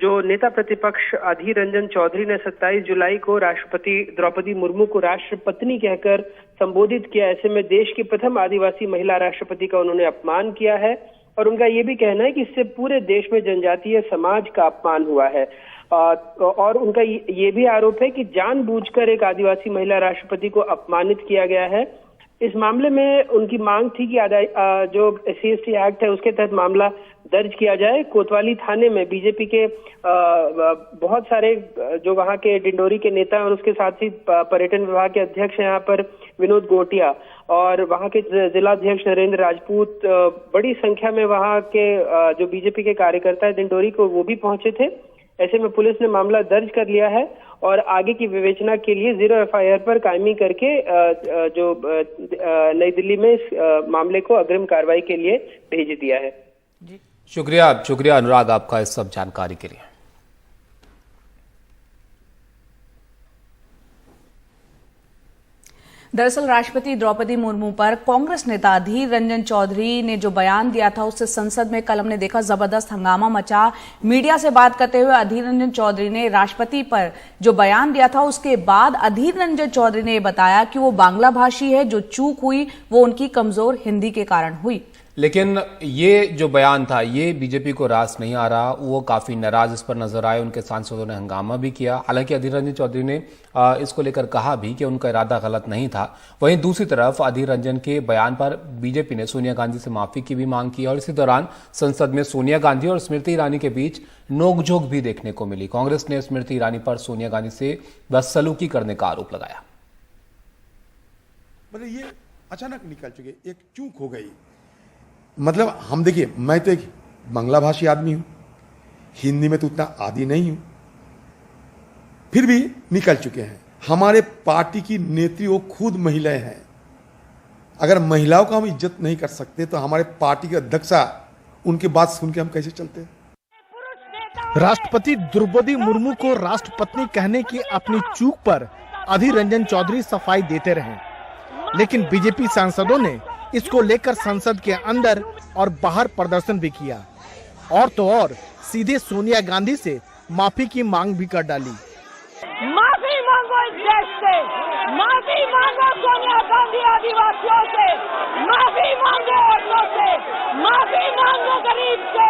जो नेता प्रतिपक्ष अधीर रंजन चौधरी ने 27 जुलाई को राष्ट्रपति द्रौपदी मुर्मू को राष्ट्रपत्नी कहकर संबोधित किया, ऐसे में देश की प्रथम आदिवासी महिला राष्ट्रपति का उन्होंने अपमान किया है। और उनका ये भी कहना है कि इससे पूरे देश में जनजातीय समाज का अपमान हुआ है। और उनका ये भी आरोप है कि जानबूझकर एक आदिवासी महिला राष्ट्रपति को अपमानित किया गया है। इस मामले में उनकी मांग थी कि जो SC/ST एक्ट है उसके तहत मामला दर्ज किया जाए। कोतवाली थाने में बीजेपी के बहुत सारे जो वहाँ के डिंडौरी के नेता हैं और उसके साथ ही पर्यटन विभाग के अध्यक्ष हैं यहाँ पर विनोद गोटिया और वहाँ के जिलाध्यक्ष नरेंद्र राजपूत, बड़ी संख्या में वहाँ के जो बीजेपी के कार्यकर्ता है डिंडौरी को वो भी पहुंचे थे। ऐसे में पुलिस ने मामला दर्ज कर लिया है और आगे की विवेचना के लिए 0 FIR पर कायमी करके जो नई दिल्ली में इस मामले को अग्रिम कार्रवाई के लिए भेज दिया है। शुक्रिया अनुराग आपका इस सब जानकारी के लिए। दरअसल राष्ट्रपति द्रौपदी मुर्मू पर कांग्रेस नेता अधीर रंजन चौधरी ने जो बयान दिया था, उससे संसद में कल हमने देखा जबरदस्त हंगामा मचा। मीडिया से बात करते हुए अधीर रंजन चौधरी ने राष्ट्रपति पर जो बयान दिया था, उसके बाद अधीर रंजन चौधरी ने बताया कि वो बांग्ला भाषी है, जो चूक हुई वो उनकी कमजोर हिंदी के कारण हुई। लेकिन ये जो बयान था ये बीजेपी को रास नहीं आ रहा, वो काफी नाराज इस पर नजर आए। उनके सांसदों ने हंगामा भी किया। हालांकि अधीर रंजन चौधरी ने इसको लेकर कहा भी कि उनका इरादा गलत नहीं था। वहीं दूसरी तरफ अधीर रंजन के बयान पर बीजेपी ने सोनिया गांधी से माफी की भी मांग की और इसी दौरान संसद में सोनिया गांधी और स्मृति ईरानी के बीच नोकझोंक भी देखने को मिली। कांग्रेस ने स्मृति ईरानी पर सोनिया गांधी से बदसलूकी करने का आरोप लगाया। मतलब ये अचानक निकल चुके, एक चूक हो गई। मतलब हम देखिए, मैं तो एक बांग्ला भाषी आदमी हूं, हिंदी में तो उतना आदी नहीं हूं, फिर भी निकल चुके हैं। हमारे पार्टी की नेत्री वो खुद महिलाएं हैं। अगर महिलाओं का हम इज्जत नहीं कर सकते तो हमारे पार्टी के अध्यक्षा उनकी बात सुन के हम कैसे चलते हैं? राष्ट्रपति द्रौपदी मुर्मू को राष्ट्रपत्नी कहने की अपनी चूक पर अधीर रंजन चौधरी सफाई देते रहे, लेकिन बीजेपी सांसदों ने इसको लेकर संसद के अंदर और बाहर प्रदर्शन भी किया और तो और सीधे सोनिया गांधी से माफी की मांग भी कर डाली। माफी मांगो इस देश से, माफी मांगो सोनिया गांधी आदिवासियों से, माफी मांगो औरतों से, माफी मांगो गरीब से,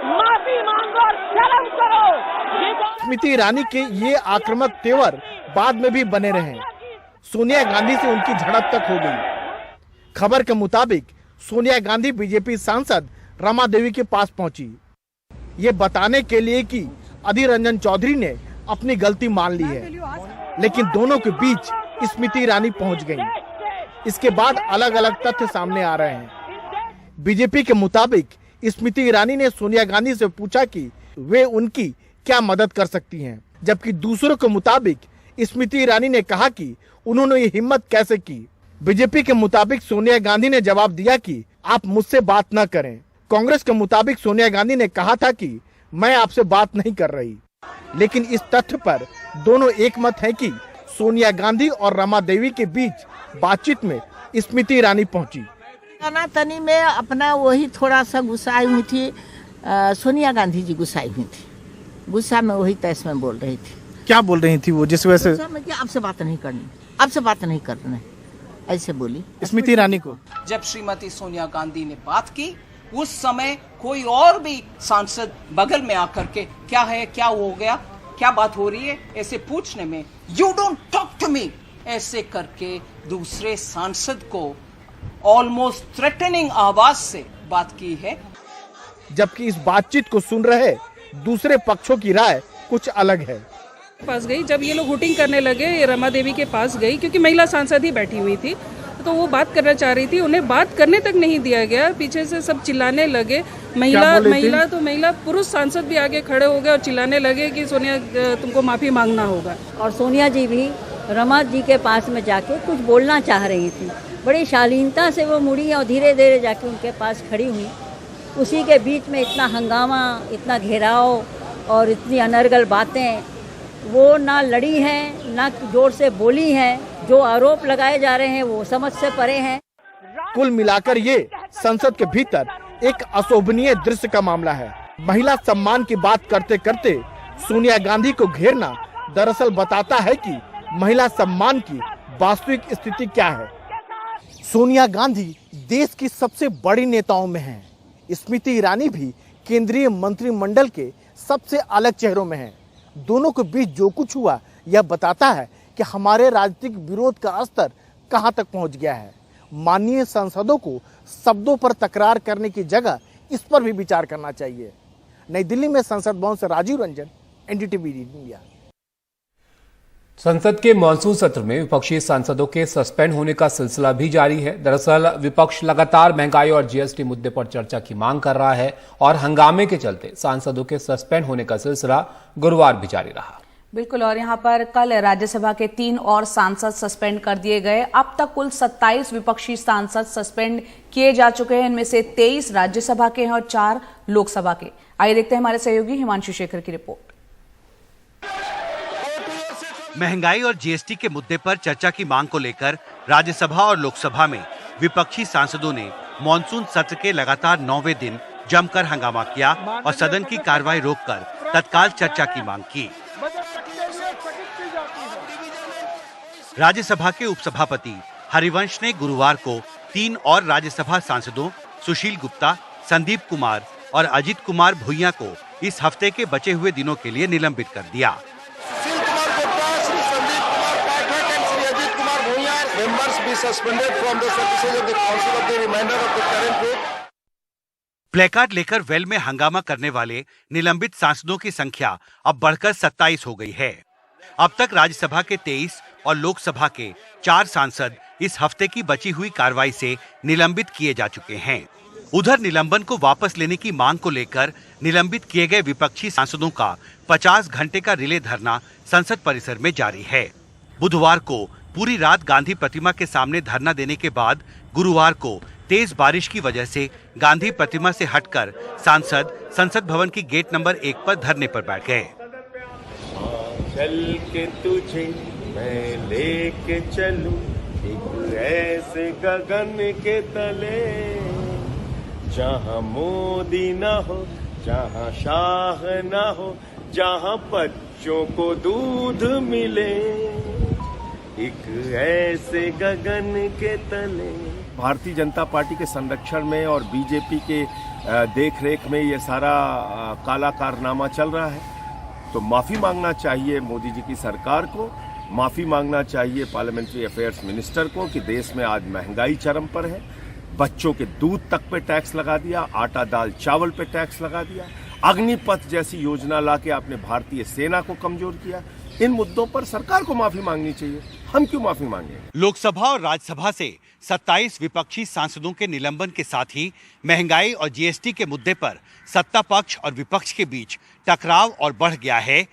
माफी मांगो और शर्म करो। स्मृति ईरानी के ये आक्रामक तेवर बाद में भी बने रहे। सोनिया गांधी से उनकी झड़प तक हो गई। खबर के मुताबिक सोनिया गांधी बीजेपी सांसद रमा देवी के पास पहुंची, ये बताने के लिए कि अधीर रंजन चौधरी ने अपनी गलती मान ली है, लेकिन दोनों के बीच स्मृति ईरानी पहुंच गई। इसके बाद अलग अलग तथ्य सामने आ रहे हैं। बीजेपी के मुताबिक स्मृति ईरानी ने सोनिया गांधी से पूछा कि वे उनकी क्या मदद कर सकती हैं, जबकि दूसरों के मुताबिक स्मृति ईरानी ने कहा कि उन्होंने ये हिम्मत कैसे की। बीजेपी के मुताबिक सोनिया गांधी ने जवाब दिया कि आप मुझसे बात न करें। कांग्रेस के मुताबिक सोनिया गांधी ने कहा था कि मैं आपसे बात नहीं कर रही, लेकिन इस तथ्य पर दोनों एकमत हैं कि सोनिया गांधी और रमा देवी के बीच बातचीत में स्मृति ईरानी पहुंची। तनी में अपना वही थोड़ा सा गुस्साई हुई थी, सोनिया गांधी जी गुस्साई हुई थी, गुस्सा में वही तैस में बोल रही थी। क्या बोल रही थी वो, जिस वजह से? आपसे बात नहीं करनी, आपसे बात नहीं करना, ऐसे बोली स्मृति ईरानी को। जब श्रीमती सोनिया गांधी ने बात की, उस समय कोई और भी सांसद बगल में आकर के क्या है, क्या हो गया, क्या बात हो रही है, ऐसे पूछने में you don't talk to me ऐसे करके दूसरे सांसद को ऑलमोस्ट थ्रेटनिंग आवाज से बात की है। जबकि इस बातचीत को सुन रहे दूसरे पक्षों की राय कुछ अलग है। पास गई, जब ये लोग वोटिंग करने लगे, ये रमा देवी के पास गई क्योंकि महिला सांसद ही बैठी हुई थी, तो वो बात करना चाह रही थी, उन्हें बात करने तक नहीं दिया गया। पीछे से सब चिल्लाने लगे, महिला पुरुष सांसद भी आगे खड़े हो गए और चिल्लाने लगे कि सोनिया तुमको माफी मांगना होगा। और सोनिया जी भी रमा जी के पास में जाके कुछ बोलना चाह रही थी, बड़ी शालीनता से वो मुड़ी और धीरे धीरे जाके उनके पास खड़ी हुई। उसी के बीच में इतना हंगामा, इतना घेराव और इतनी अनर्गल बातें, वो ना लड़ी हैं ना जोर से बोली हैं। जो आरोप लगाए जा रहे हैं वो समझ से परे हैं। कुल मिलाकर ये संसद के भीतर एक अशोभनीय दृश्य का मामला है। महिला सम्मान की बात करते करते सोनिया गांधी को घेरना दरअसल बताता है कि महिला सम्मान की वास्तविक स्थिति क्या है। सोनिया गांधी देश की सबसे बड़ी नेताओं में हैं। स्मृति ईरानी भी केंद्रीय मंत्रिमंडल के सबसे अलग चेहरों में हैं। दोनों के बीच जो कुछ हुआ यह बताता है कि हमारे राजनीतिक विरोध का स्तर कहां तक पहुंच गया है। माननीय सांसदों को शब्दों पर तकरार करने की जगह इस पर भी विचार करना चाहिए। नई दिल्ली में संसद भवन से राजीव रंजन, एनडीटीवी इंडिया। संसद के मॉनसून सत्र में विपक्षी सांसदों के सस्पेंड होने का सिलसिला भी जारी है। दरअसल विपक्ष लगातार महंगाई और जीएसटी मुद्दे पर चर्चा की मांग कर रहा है और हंगामे के चलते सांसदों के सस्पेंड होने का सिलसिला गुरुवार भी जारी रहा। बिल्कुल, और यहां पर कल राज्यसभा के 3 और सांसद सस्पेंड कर दिए गए। अब तक कुल 27 विपक्षी सांसद सस्पेंड किए जा चुके हैं। इनमें से 23 राज्यसभा के हैं और 4 लोकसभा के। आइए देखते हैं हमारे सहयोगी हिमांशु शेखर की रिपोर्ट। महंगाई और जीएसटी के मुद्दे पर चर्चा की मांग को लेकर राज्यसभा और लोकसभा में विपक्षी सांसदों ने मॉनसून सत्र के लगातार 9वें दिन जमकर हंगामा किया और सदन की कार्रवाई रोककर तत्काल चर्चा की मांग की। राज्यसभा के उपसभापति हरिवंश ने गुरुवार को 3 और राज्यसभा सांसदों सुशील गुप्ता, संदीप कुमार और अजित कुमार भुइयां को इस हफ्ते के बचे हुए दिनों के लिए निलंबित कर दिया। प्लेकार्ड लेकर वेल में हंगामा करने वाले निलंबित सांसदों की संख्या अब बढ़कर 27 हो गई है। अब तक राज्यसभा के 23 और लोकसभा के 4 सांसद इस हफ्ते की बची हुई कार्रवाई से निलंबित किए जा चुके हैं। उधर निलंबन को वापस लेने की मांग को लेकर निलंबित किए गए विपक्षी सांसदों का 50 घंटे का रिले धरना संसद परिसर में जारी है। बुधवार को पूरी रात गांधी प्रतिमा के सामने धरना देने के बाद गुरुवार को तेज बारिश की वजह से गांधी प्रतिमा से हटकर सांसद संसद भवन की गेट नंबर 1 पर धरने पर बैठ गए। चल के तुझे मैं लेके चलूं एक ऐसे गगन के तले, जहां मोदी ना हो, जहां शाह ना हो, जहां बच्चों को दूध मिले, एक ऐसे गगन के तले। भारतीय जनता पार्टी के संरक्षण में और बीजेपी के देखरेख में ये सारा काला कारनामा चल रहा है, तो माफी मांगना चाहिए मोदी जी की सरकार को, माफी मांगना चाहिए पार्लियामेंट्री अफेयर्स मिनिस्टर को कि देश में आज महंगाई चरम पर है, बच्चों के दूध तक पे टैक्स लगा दिया, आटा दाल चावल पे टैक्स लगा दिया, अग्निपथ जैसी योजना लाके आपने भारतीय सेना को कमजोर किया। इन मुद्दों पर सरकार को माफी मांगनी चाहिए, हम क्यों माफी मांगे? लोकसभा और राज्यसभा से 27 विपक्षी सांसदों के निलंबन के साथ ही महंगाई और जीएसटी के मुद्दे पर सत्ता पक्ष और विपक्ष के बीच टकराव और बढ़ गया है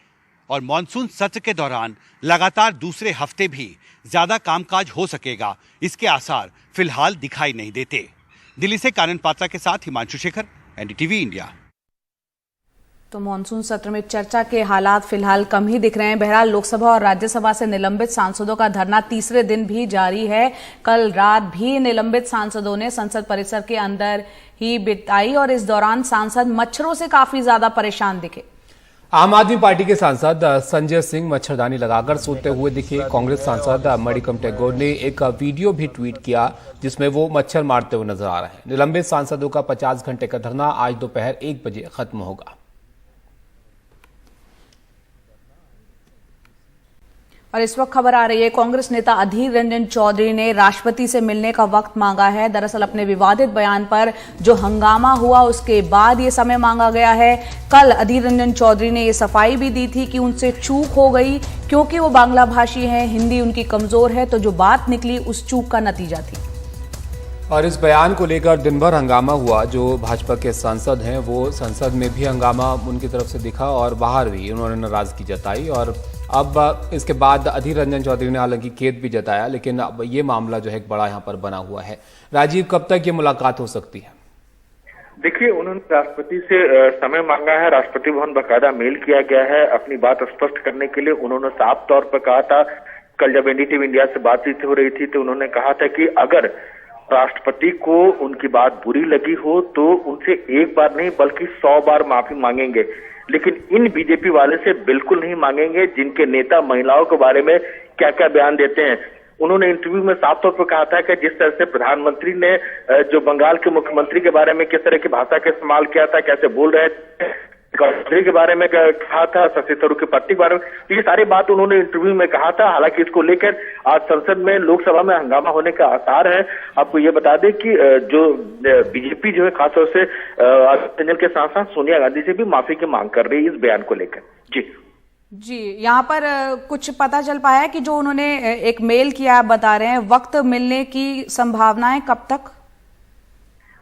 और मॉनसून सत्र के दौरान लगातार दूसरे हफ्ते भी ज्यादा कामकाज हो सकेगा, इसके आसार फिलहाल दिखाई नहीं देते। दिल्ली से कानन पात्रा के साथ हिमांशु शेखर, एनडीटीवी इंडिया। तो मॉनसून सत्र में चर्चा के हालात फिलहाल कम ही दिख रहे हैं। बहरहाल लोकसभा और राज्यसभा से निलंबित सांसदों का धरना तीसरे दिन भी जारी है। कल रात भी निलंबित सांसदों ने संसद परिसर के अंदर ही बिताई और इस दौरान सांसद मच्छरों से काफी ज्यादा परेशान दिखे। आम आदमी पार्टी के सांसद संजय सिंह मच्छरदानी लगाकर सोते हुए दिखे। कांग्रेस सांसद मणिकम टैगोर ने एक वीडियो भी ट्वीट किया जिसमें वो मच्छर मारते हुए नजर आ रहे हैं। निलंबित सांसदों का 50 घंटे का धरना आज दोपहर 1 बजे खत्म होगा। और इस वक्त खबर आ रही है, कांग्रेस नेता अधीर रंजन चौधरी ने राष्ट्रपति से मिलने का वक्त मांगा है। दरअसल अपने विवादित बयान पर जो हंगामा हुआ उसके बाद ये समय मांगा गया है। कल अधीर रंजन चौधरी ने ये सफाई भी दी थी कि उनसे चूक हो गई क्योंकि वो बांग्ला भाषी हैं, हिंदी उनकी कमजोर है, तो जो बात निकली उस चूक का नतीजा थी। और इस बयान को लेकर दिन भर हंगामा हुआ। जो भाजपा के सांसद हैं वो संसद में भी हंगामा उनकी तरफ से दिखा और बाहर भी उन्होंने नाराजगी जताई। और अब इसके बाद अधीर रंजन चौधरी ने हालांकि खेद भी जताया, लेकिन अब ये मामला जो है एक बड़ा यहाँ पर बना हुआ है। राजीव, कब तक ये मुलाकात हो सकती है? देखिए, उन्होंने राष्ट्रपति से समय मांगा है, राष्ट्रपति भवन बकायदा मेल किया गया है अपनी बात स्पष्ट करने के लिए। उन्होंने साफ तौर पर कहा था, कल जब एनडीटीवी इंडिया से बातचीत हो रही थी तो उन्होंने कहा था कि अगर राष्ट्रपति को उनकी बात बुरी लगी हो तो उनसे एक बार नहीं बल्कि 100 बार माफी मांगेंगे, लेकिन इन बीजेपी वाले से बिल्कुल नहीं मांगेंगे जिनके नेता महिलाओं के बारे में क्या क्या बयान देते हैं। उन्होंने इंटरव्यू में साफ तौर पर कहा था कि जिस तरह से प्रधानमंत्री ने जो बंगाल के मुख्यमंत्री के बारे में किस तरह की भाषा का इस्तेमाल किया था, कैसे बोल रहे थे, के बारे में कहा था, शशि थरूर की पत्नी के बारे में, तो ये सारी बात उन्होंने इंटरव्यू में कहा था। हालांकि इसको लेकर आज संसद में लोकसभा में हंगामा होने का आसार है। आपको ये बता दें कि जो बीजेपी जो है खासतौर से अध्यक्ष के साथ साथ सोनिया गांधी से भी माफी की मांग कर रही है इस बयान को लेकर। जी, यहाँ पर कुछ पता चल पाया है कि जो उन्होंने एक मेल किया, आप बता रहे हैं, वक्त मिलने की संभावनाएं कब तक?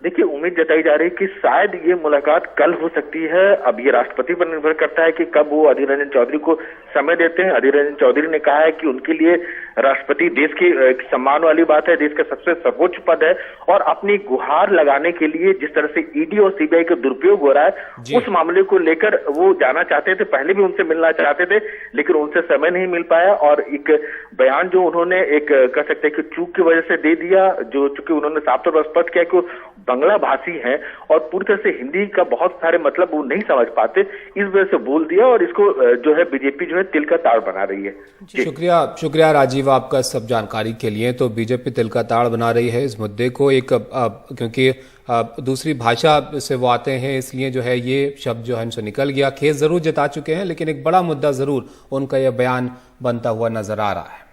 देखिए, उम्मीद जताई जा रही है कि शायद ये मुलाकात कल हो सकती है। अब ये राष्ट्रपति पर निर्भर करता है कि कब वो अधीर रंजन चौधरी को समय देते हैं। अधीर रंजन चौधरी ने कहा है कि उनके लिए राष्ट्रपति देश की सम्मान वाली बात है, देश का सबसे सर्वोच्च पद है, और अपनी गुहार लगाने के लिए जिस तरह से ईडी और सीबीआई का दुरुपयोग हो रहा है उस मामले को लेकर वो जाना चाहते थे। पहले भी उनसे मिलना चाहते थे, लेकिन उनसे समय नहीं मिल पाया, और एक बयान जो उन्होंने एक कह सकते हैं कि चूक की वजह से दे दिया, जो चूंकि उन्होंने साफ तौर पर स्पष्ट किया कि बांग्ला भाषी हैं और पूरी तरह से हिंदी का बहुत सारे मतलब वो नहीं समझ पाते, इस वजह से बोल दिया, और इसको जो है बीजेपी जो है तिल का ताड़ बना रही है। शुक्रिया राजीव आपका सब जानकारी के लिए। तो बीजेपी तिल का ताड़ बना रही है इस मुद्दे को, एक क्योंकि दूसरी भाषा से वो आते हैं, इसलिए जो है ये शब्द जो है उनसे निकल गया। खेद जरूर जता चुके हैं, लेकिन एक बड़ा मुद्दा जरूर उनका यह बयान बनता हुआ नजर आ रहा है।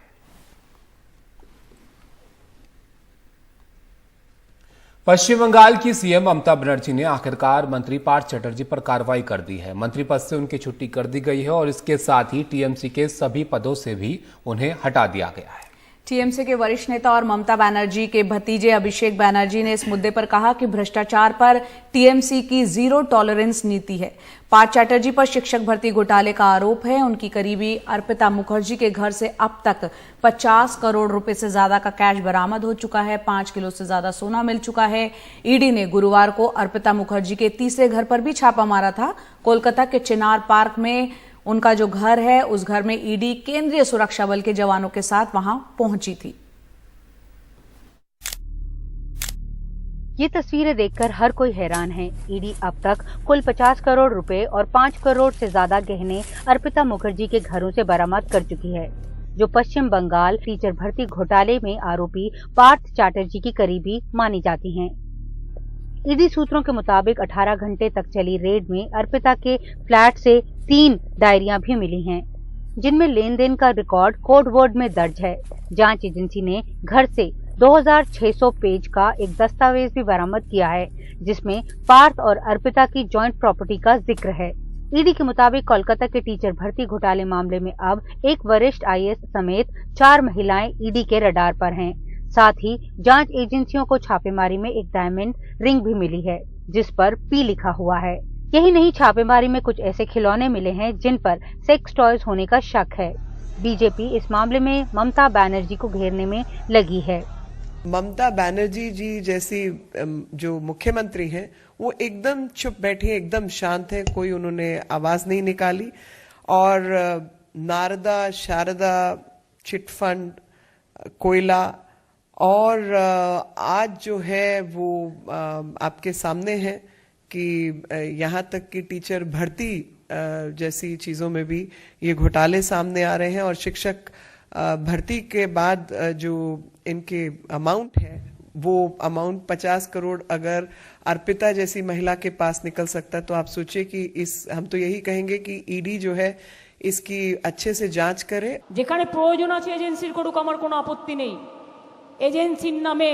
पश्चिम बंगाल की सीएम ममता बनर्जी ने आखिरकार मंत्री पार्थ चटर्जी पर कार्रवाई कर दी है। मंत्री पद से उनकी छुट्टी कर दी गई है और इसके साथ ही टीएमसी के सभी पदों से भी उन्हें हटा दिया गया है। टीएमसी के वरिष्ठ नेता और ममता बनर्जी के भतीजे अभिषेक बनर्जी ने इस मुद्दे पर कहा कि भ्रष्टाचार पर टीएमसी की जीरो टॉलरेंस नीति है। पार्थ चैटर्जी पर शिक्षक भर्ती घोटाले का आरोप है। उनकी करीबी अर्पिता मुखर्जी के घर से अब तक 50 करोड़ रुपए से ज्यादा का कैश बरामद हो चुका है। 5 किलो से ज्यादा सोना मिल चुका है। ईडी ने गुरुवार को अर्पिता मुखर्जी के तीसरे घर पर भी छापा मारा था। कोलकाता के चिनार पार्क में उनका जो घर है, उस घर में ईडी केंद्रीय सुरक्षा बल के जवानों के साथ वहां पहुंची थी। ये तस्वीरें देखकर हर कोई हैरान है। ईडी अब तक कुल 50 करोड़ रुपए और 5 करोड़ से ज्यादा गहने अर्पिता मुखर्जी के घरों से बरामद कर चुकी है, जो पश्चिम बंगाल टीचर भर्ती घोटाले में आरोपी पार्थ चैटर्जी की करीबी मानी जाती हैं। ईडी सूत्रों के मुताबिक 18 घंटे तक चली रेड में अर्पिता के फ्लैट से 3 डायरियां भी मिली हैं, जिनमें लेन देन का रिकॉर्ड कोड वर्ड में दर्ज है। जांच एजेंसी ने घर से 2600 पेज का एक दस्तावेज भी बरामद किया है, जिसमें पार्थ और अर्पिता की जॉइंट प्रॉपर्टी का जिक्र है। ईडी के मुताबिक कोलकाता के टीचर भर्ती घोटाले मामले में अब एक वरिष्ठ आईएएस समेत 4 महिलाएं ईडी के रडार पर हैं। साथ ही जांच एजेंसियों को छापेमारी में एक डायमंड रिंग भी मिली है, जिस पर पी लिखा हुआ है। यही नहीं, छापेमारी में कुछ ऐसे खिलौने मिले हैं जिन पर सेक्स टॉयज होने का शक है। बीजेपी इस मामले में ममता बनर्जी को घेरने में लगी है। ममता बनर्जी जी जैसी जो मुख्यमंत्री हैं, वो एकदम चुप बैठी है, एकदम शांत है, कोई उन्होंने आवाज नहीं निकाली। और नारदा, शारदा, चिटफंड, कोयला और आज जो है वो आपके सामने है कि यहाँ तक कि टीचर भर्ती जैसी चीजों में भी ये घोटाले सामने आ रहे हैं। और शिक्षक भर्ती के बाद जो इनके अमाउंट है, वो अमाउंट 50 करोड़ अगर अर्पिता जैसी महिला के पास निकल सकता है, तो आप सोचिए कि हम तो यही कहेंगे कि ईडी जो है इसकी अच्छे से जांच करे। যেখানে প্রয়োজন আছে এজেন্সির করুক, আমার কোনো আপত্তি নেই। এজেন্সির নামে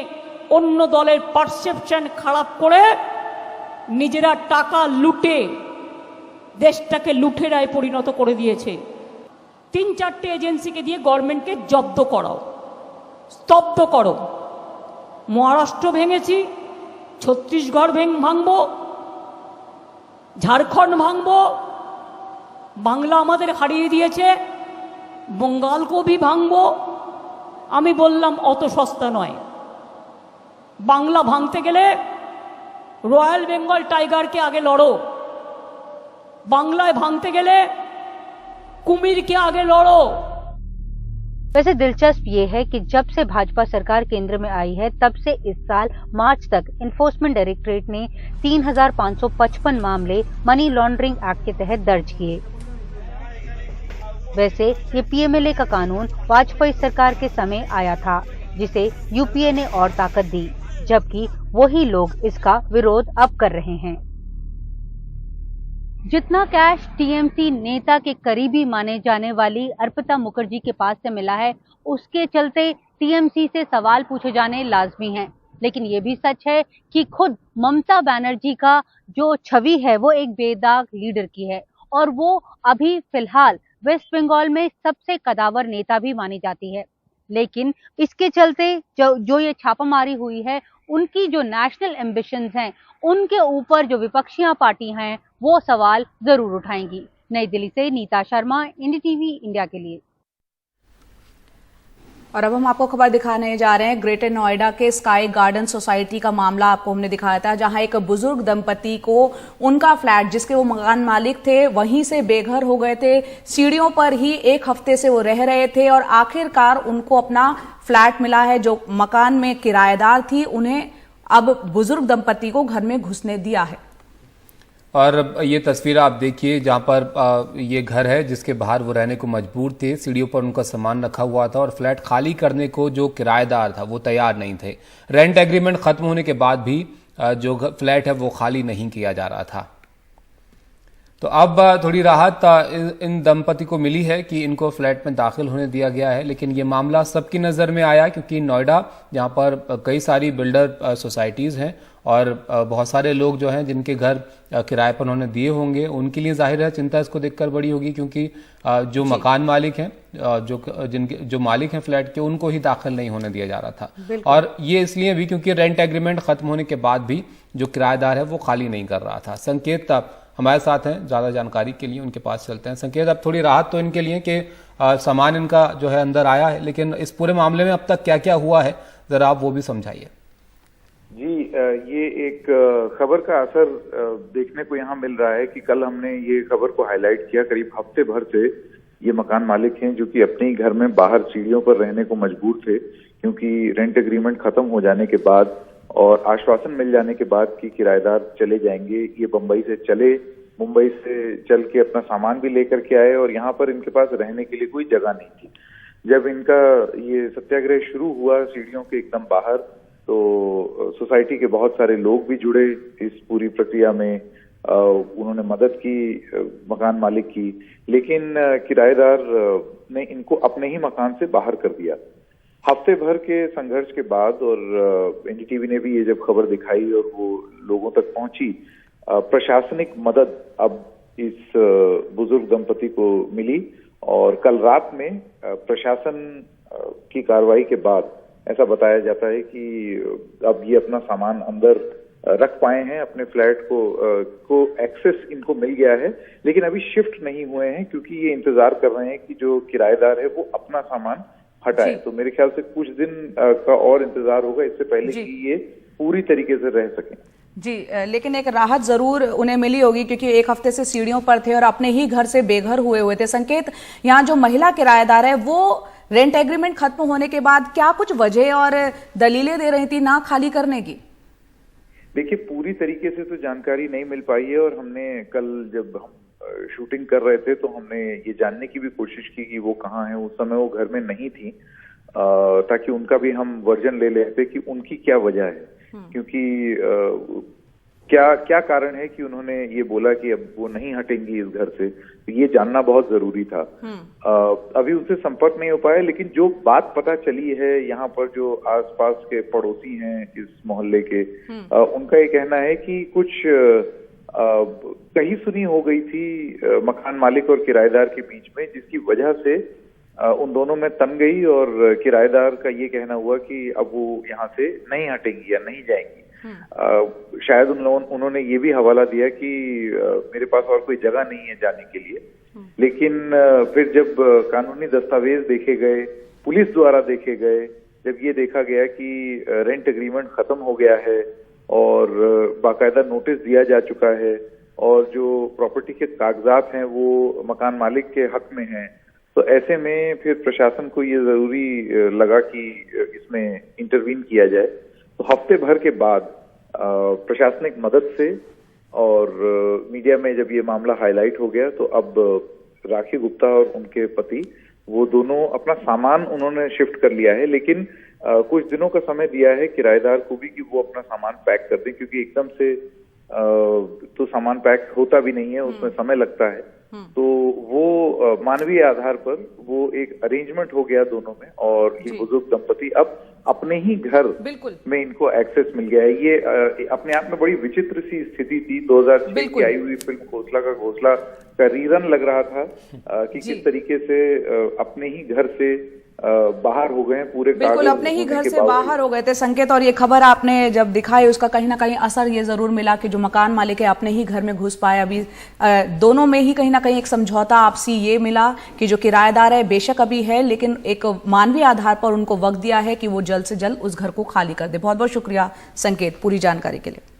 অন্য দলের পারসেপশন খারাপ করে নিজেরা টাকা লুটে দেশটাকে লুঠেরায় পরিণত করে দিয়েছে। 3-4টে এজেন্সিকে দিয়ে গভর্নমেন্টকে জব্দ করাও, স্তব্ধ করো। মহারাষ্ট্র ভেঙেছি, ছত্তিশগড় ভাঙবো, ঝাড়খণ্ড ভাঙবো, বাংলা আমাদের হারিয়ে দিয়েছে, বঙ্গালকেও भी ভাঙবো। আমি বললাম অত সস্তা নয়। বাংলা ভাঙতে গেলে রয়্যাল বেঙ্গল টাইগারকে আগে লড়ো, বাংলায় ভাঙতে গেলে কুমিরকে আগে লড়ো। वैसे दिलचस्प ये है कि जब से भाजपा सरकार केंद्र में आई है, तब से इस साल मार्च तक एनफोर्समेंट डायरेक्टरेट ने 3555 मामले मनी लॉन्ड्रिंग एक्ट के तहत दर्ज किए। वैसे ये पीएमएलए का कानून वाजपेयी सरकार के समय आया था, जिसे यूपीए ने और ताकत दी, जबकि वही लोग इसका विरोध अब कर रहे हैं। जितना कैश टीएमसी नेता के करीबी माने जाने वाली अर्पिता मुखर्जी के पास से मिला है, उसके चलते टीएमसी से सवाल पूछे जाने लाजमी हैं। लेकिन ये भी सच है कि खुद ममता बनर्जी का जो छवि है वो एक बेदाग लीडर की है, और वो अभी फिलहाल वेस्ट बंगाल में सबसे कदावर नेता भी मानी जाती है। लेकिन इसके चलते जो ये छापामारी हुई है, उनकी जो नेशनल एम्बिशंस हैं उनके ऊपर जो विपक्षियां पार्टी हैं वो सवाल जरूर उठाएंगी। नई दिल्ली से नीता शर्मा, NDTV इंडिया के लिए। और अब हम आपको खबर दिखाने जा रहे हैं ग्रेटर नोएडा के स्काई गार्डन सोसाइटी का मामला आपको हमने दिखाया था, जहां एक बुजुर्ग दंपति को उनका फ्लैट जिसके वो मकान मालिक थे वहीं से बेघर हो गए थे। सीढ़ियों पर ही एक हफ्ते से वो रह रहे थे और आखिरकार उनको अपना फ्लैट मिला है। जो मकान में किराएदार थी उन्हें अब बुजुर्ग दंपति को घर में घुसने दिया है। और ये तस्वीर आप देखिए जहां पर ये घर है जिसके बाहर वो रहने को मजबूर थे। सीढ़ियों पर उनका सामान रखा हुआ था और फ्लैट खाली करने को जो किराएदार था वो तैयार नहीं थे। रेंट एग्रीमेंट खत्म होने के बाद भी जो फ्लैट है वो खाली नहीं किया जा रहा था। तो अब थोड़ी राहत इन दंपति को मिली है कि इनको फ्लैट में दाखिल होने दिया गया है। लेकिन ये मामला सबकी नज़र में आया क्योंकि नोएडा जहां पर कई सारी बिल्डर सोसाइटीज़ हैं और बहुत सारे लोग जो हैं जिनके घर किराए पर उन्होंने दिए होंगे उनके लिए जाहिर है चिंता इसको देखकर बड़ी होगी, क्योंकि जो मकान मालिक हैं जो मालिक हैं फ्लैट के उनको ही दाखिल नहीं होने दिया जा रहा था। और ये इसलिए भी क्योंकि रेंट एग्रीमेंट खत्म होने के बाद भी जो किराएदार है वो खाली नहीं कर रहा था। संकेत हमारे साथ हैं, ज्यादा जानकारी के लिए उनके पास चलते हैं। संकेत, अब थोड़ी राहत तो इनके लिए कि सामान इनका जो है अंदर आया है, लेकिन इस पूरे मामले में अब तक क्या क्या हुआ है जरा आप वो भी समझाइए। जी, ये एक खबर का असर देखने को यहाँ मिल रहा है कि कल हमने ये खबर को हाईलाइट किया। करीब हफ्ते भर से ये मकान मालिक हैं जो कि अपने ही घर में बाहर सीढ़ियों पर रहने को मजबूर थे, क्योंकि रेंट एग्रीमेंट खत्म हो जाने के बाद और आश्वासन मिल जाने के बाद कि किराएदार चले जाएंगे। ये मुंबई से चल के अपना सामान भी लेकर के आए और यहाँ पर इनके पास रहने के लिए कोई जगह नहीं थी। जब इनका ये सत्याग्रह शुरू हुआ सीढ़ियों के एकदम बाहर, तो सोसाइटी के बहुत सारे लोग भी जुड़े इस पूरी प्रक्रिया में। उन्होंने मदद की मकान मालिक की, लेकिन किराएदार ने इनको अपने ही मकान से बाहर कर दिया। हफ्ते भर के संघर्ष के बाद और NDTV ने भी ये जब खबर दिखाई और वो लोगों तक पहुंची, प्रशासनिक मदद अब इस बुजुर्ग दंपति को मिली। और कल रात में प्रशासन की कार्रवाई के बाद ऐसा बताया जाता है कि अब ये अपना सामान अंदर रख पाए हैं, अपने फ्लैट को एक्सेस इनको मिल गया है, लेकिन अभी शिफ्ट नहीं हुए हैं क्योंकि ये इंतजार कर रहे हैं कि जो किराएदार है वो अपना सामान हटाए। तो मेरे ख्याल से कुछ दिन का और इंतजार होगा इससे पहले कि ये पूरी तरीके से रह सकें। जी, लेकिन एक राहत जरूर उन्हें मिली होगी क्योंकि एक हफ्ते से सीढ़ियों पर थे और अपने ही घर से बेघर हुए थे। संकेत, यहाँ जो महिला किराएदार है वो रेंट एग्रीमेंट खत्म होने के बाद क्या कुछ वजह और दलीलें दे रही थी ना खाली करने की? देखिए, पूरी तरीके से तो जानकारी नहीं मिल पाई है और हमने कल जब हम शूटिंग कर रहे थे तो हमने ये जानने की भी कोशिश की कि वो कहाँ है। उस समय वो घर में नहीं थी, ताकि उनका भी हम वर्जन ले लेते कि उनकी क्या वजह है, क्योंकि क्या कारण है कि उन्होंने ये बोला कि अब वो नहीं हटेंगी इस घर से, तो ये जानना बहुत जरूरी था। अभी उनसे संपर्क नहीं हो पाया, लेकिन जो बात पता चली है यहाँ पर जो आसपास के पड़ोसी हैं इस मोहल्ले के, उनका ये कहना है कि कुछ कही सुनी हो गई थी मकान मालिक और किराएदार के बीच में, जिसकी वजह से उन दोनों में तन गई और किराएदार का ये कहना हुआ कि अब वो यहाँ से नहीं हटेंगी या नहीं जाएंगी। शायद उन्होंने ये भी हवाला दिया कि मेरे पास और कोई जगह नहीं है जाने के लिए। लेकिन फिर जब कानूनी दस्तावेज देखे गए, पुलिस द्वारा देखे गए, जब ये देखा गया कि रेंट एग्रीमेंट खत्म हो गया है और बाकायदा नोटिस दिया जा चुका है और जो प्रॉपर्टी के कागजात हैं वो मकान मालिक के हक में हैं, तो ऐसे में फिर प्रशासन को ये जरूरी लगा कि इसमें इंटरवीन किया जाए। तो हफ्ते भर के बाद प्रशासनिक मदद से और मीडिया में जब ये मामला हाईलाइट हो गया, तो अब राखी गुप्ता और उनके पति वो दोनों अपना सामान उन्होंने शिफ्ट कर लिया है, लेकिन कुछ दिनों का समय दिया है किराएदार को भी कि वो अपना सामान पैक कर दें, क्योंकि एकदम से तो सामान पैक होता भी नहीं है, उसमें समय लगता है। तो वो मानवीय आधार पर वो एक अरेंजमेंट हो गया दोनों में और ये बुजुर्ग दंपति अब अपने ही घर में इनको एक्सेस मिल गया है। ये अपने आप में बड़ी विचित्र सी स्थिति थी। 2006 की आई हुई फिल्म घोसला का रीजन लग रहा था कि किस तरीके से अपने ही घर से बाहर हो गए हैं पूरे बिल्कुल अपने ही घर से बाहर हो गए थे संकेत। और ये खबर आपने जब दिखाई उसका कहीं ना कहीं असर ये जरूर मिला कि जो मकान मालिक है अपने ही घर में घुस पाए। अभी दोनों में ही कहीं ना कहीं एक समझौता आपसी ये मिला कि जो किराएदार है बेशक अभी है लेकिन एक मानवीय आधार पर उनको वक्त दिया है कि वो जल्द से जल्द उस घर को खाली कर दे। बहुत बहुत शुक्रिया संकेत पूरी जानकारी के लिए।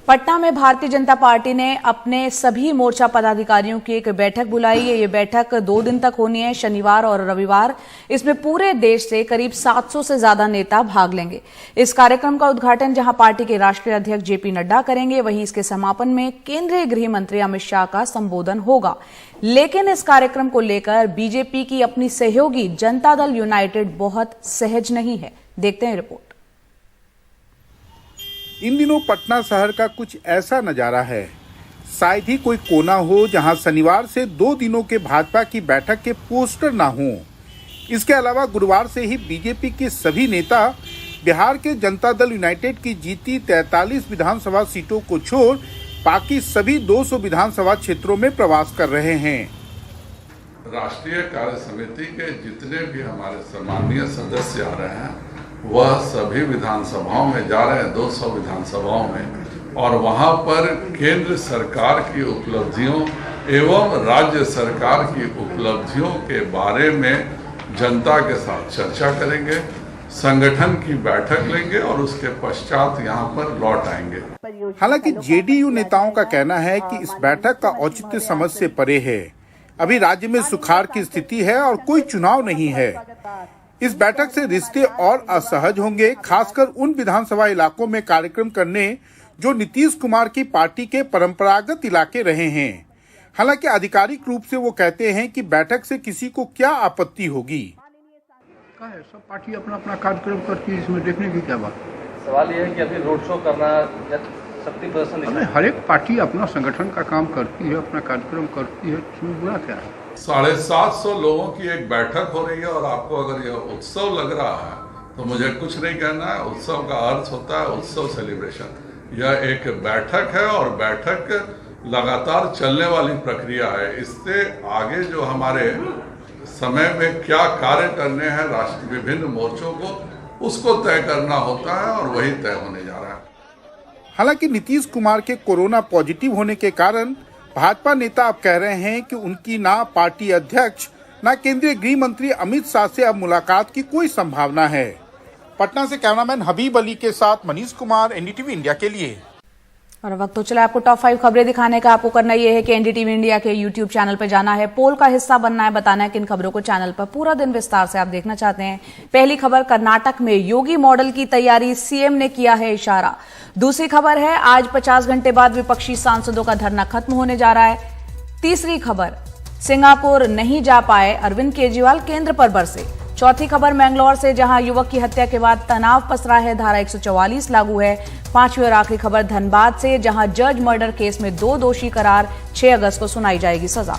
पटना में भारतीय जनता पार्टी ने अपने सभी मोर्चा पदाधिकारियों की एक बैठक बुलाई है। ये बैठक 2 दिन तक होनी है, शनिवार और रविवार। इसमें पूरे देश से करीब 700 से ज्यादा नेता भाग लेंगे। इस कार्यक्रम का उद्घाटन जहां पार्टी के राष्ट्रीय अध्यक्ष जेपी नड्डा करेंगे, वहीं इसके समापन में केंद्रीय गृह मंत्री अमित शाह का संबोधन होगा। लेकिन इस कार्यक्रम को लेकर बीजेपी की अपनी सहयोगी जनता दल यूनाइटेड बहुत सहज नहीं है। देखते हैं रिपोर्ट। इन दिनों पटना शहर का कुछ ऐसा नजारा है, शायद ही कोई कोना हो जहां शनिवार से 2 दिनों के भाजपा की बैठक के पोस्टर ना हो। इसके अलावा गुरुवार से ही बीजेपी के सभी नेता बिहार के जनता दल यूनाइटेड की जीती 43 विधानसभा सीटों को छोड़ बाकी सभी 200 विधानसभा क्षेत्रों में प्रवास कर रहे हैं। राष्ट्रीय कार्य समिति के जितने भी हमारे सम्मानीय सदस्य आ रहे हैं वह सभी विधानसभाओं में जा रहे हैं, 200 विधानसभाओं में, और वहां पर केंद्र सरकार की उपलब्धियों एवं राज्य सरकार की उपलब्धियों के बारे में जनता के साथ चर्चा करेंगे, संगठन की बैठक लेंगे और उसके पश्चात यहां पर लौट आएंगे। हालांकि जेडीयू नेताओं का कहना है कि इस बैठक का औचित्य समझ से परे है। अभी राज्य में सुखाड़ की स्थिति है और कोई चुनाव नहीं है। इस बैठक से रिश्ते और असहज होंगे, खासकर उन विधानसभा इलाकों में कार्यक्रम करने जो नीतीश कुमार की पार्टी के परंपरागत इलाके रहे हैं। हालांकि आधिकारिक रूप से वो कहते हैं कि बैठक से किसी को क्या आपत्ति होगी। सब पार्टी अपना अपना कार्यक्रम करती है, इसमें देखने की क्या बात। सवाल ये है कि अभी रोड शो करना या शक्ति प्रदर्शन, हर एक पार्टी अपना संगठन का काम करती है, अपना कार्यक्रम करती है, इसमें बुरा क्या है। 750 लोगों की एक बैठक हो रही है और आपको अगर यह उत्सव लग रहा है तो मुझे कुछ नहीं कहना है। उत्सव का अर्थ होता है उत्सव सेलिब्रेशन। यह एक बैठक है और बैठक लगातार चलने वाली प्रक्रिया है। इससे आगे जो हमारे समय में क्या कार्य करने हैं राष्ट्र विभिन्न मोर्चों को, उसको तय करना होता है और वही तय होने जा रहा है। हालांकि नीतीश कुमार के कोरोना पॉजिटिव होने के कारण भाजपा नेता अब कह रहे हैं कि उनकी ना पार्टी अध्यक्ष ना केंद्रीय गृह मंत्री अमित शाह से अब मुलाकात की कोई संभावना है। पटना से कैमरामैन हबीब अली के साथ मनीष कुमार, एनडीटीवी इंडिया के लिए। और वक्त तो चला आपको टॉप 5 खबरें दिखाने का। आपको करना यह है कि एनडीटीवी इंडिया के यूट्यूब चैनल पर जाना है, पोल का हिस्सा बनना है, बताना है किन खबरों को चैनल पर पूरा दिन विस्तार से आप देखना चाहते हैं। पहली खबर, कर्नाटक में योगी मॉडल की तैयारी, सीएम ने किया है इशारा। दूसरी खबर है, आज 50 घंटे बाद विपक्षी सांसदों का धरना खत्म होने जा रहा है। तीसरी खबर, सिंगापुर नहीं जा पाए अरविंद केजरीवाल, केंद्र पर बरसे। चौथी खबर, मैंगलोर से जहां युवक की हत्या के बाद तनाव पसरा है, धारा 144 लागू है। पांचवी और आखिरी खबर, धनबाद से जहां जज मर्डर केस में 2 दोषी करार, 6 अगस्त को सुनाई जाएगी सजा।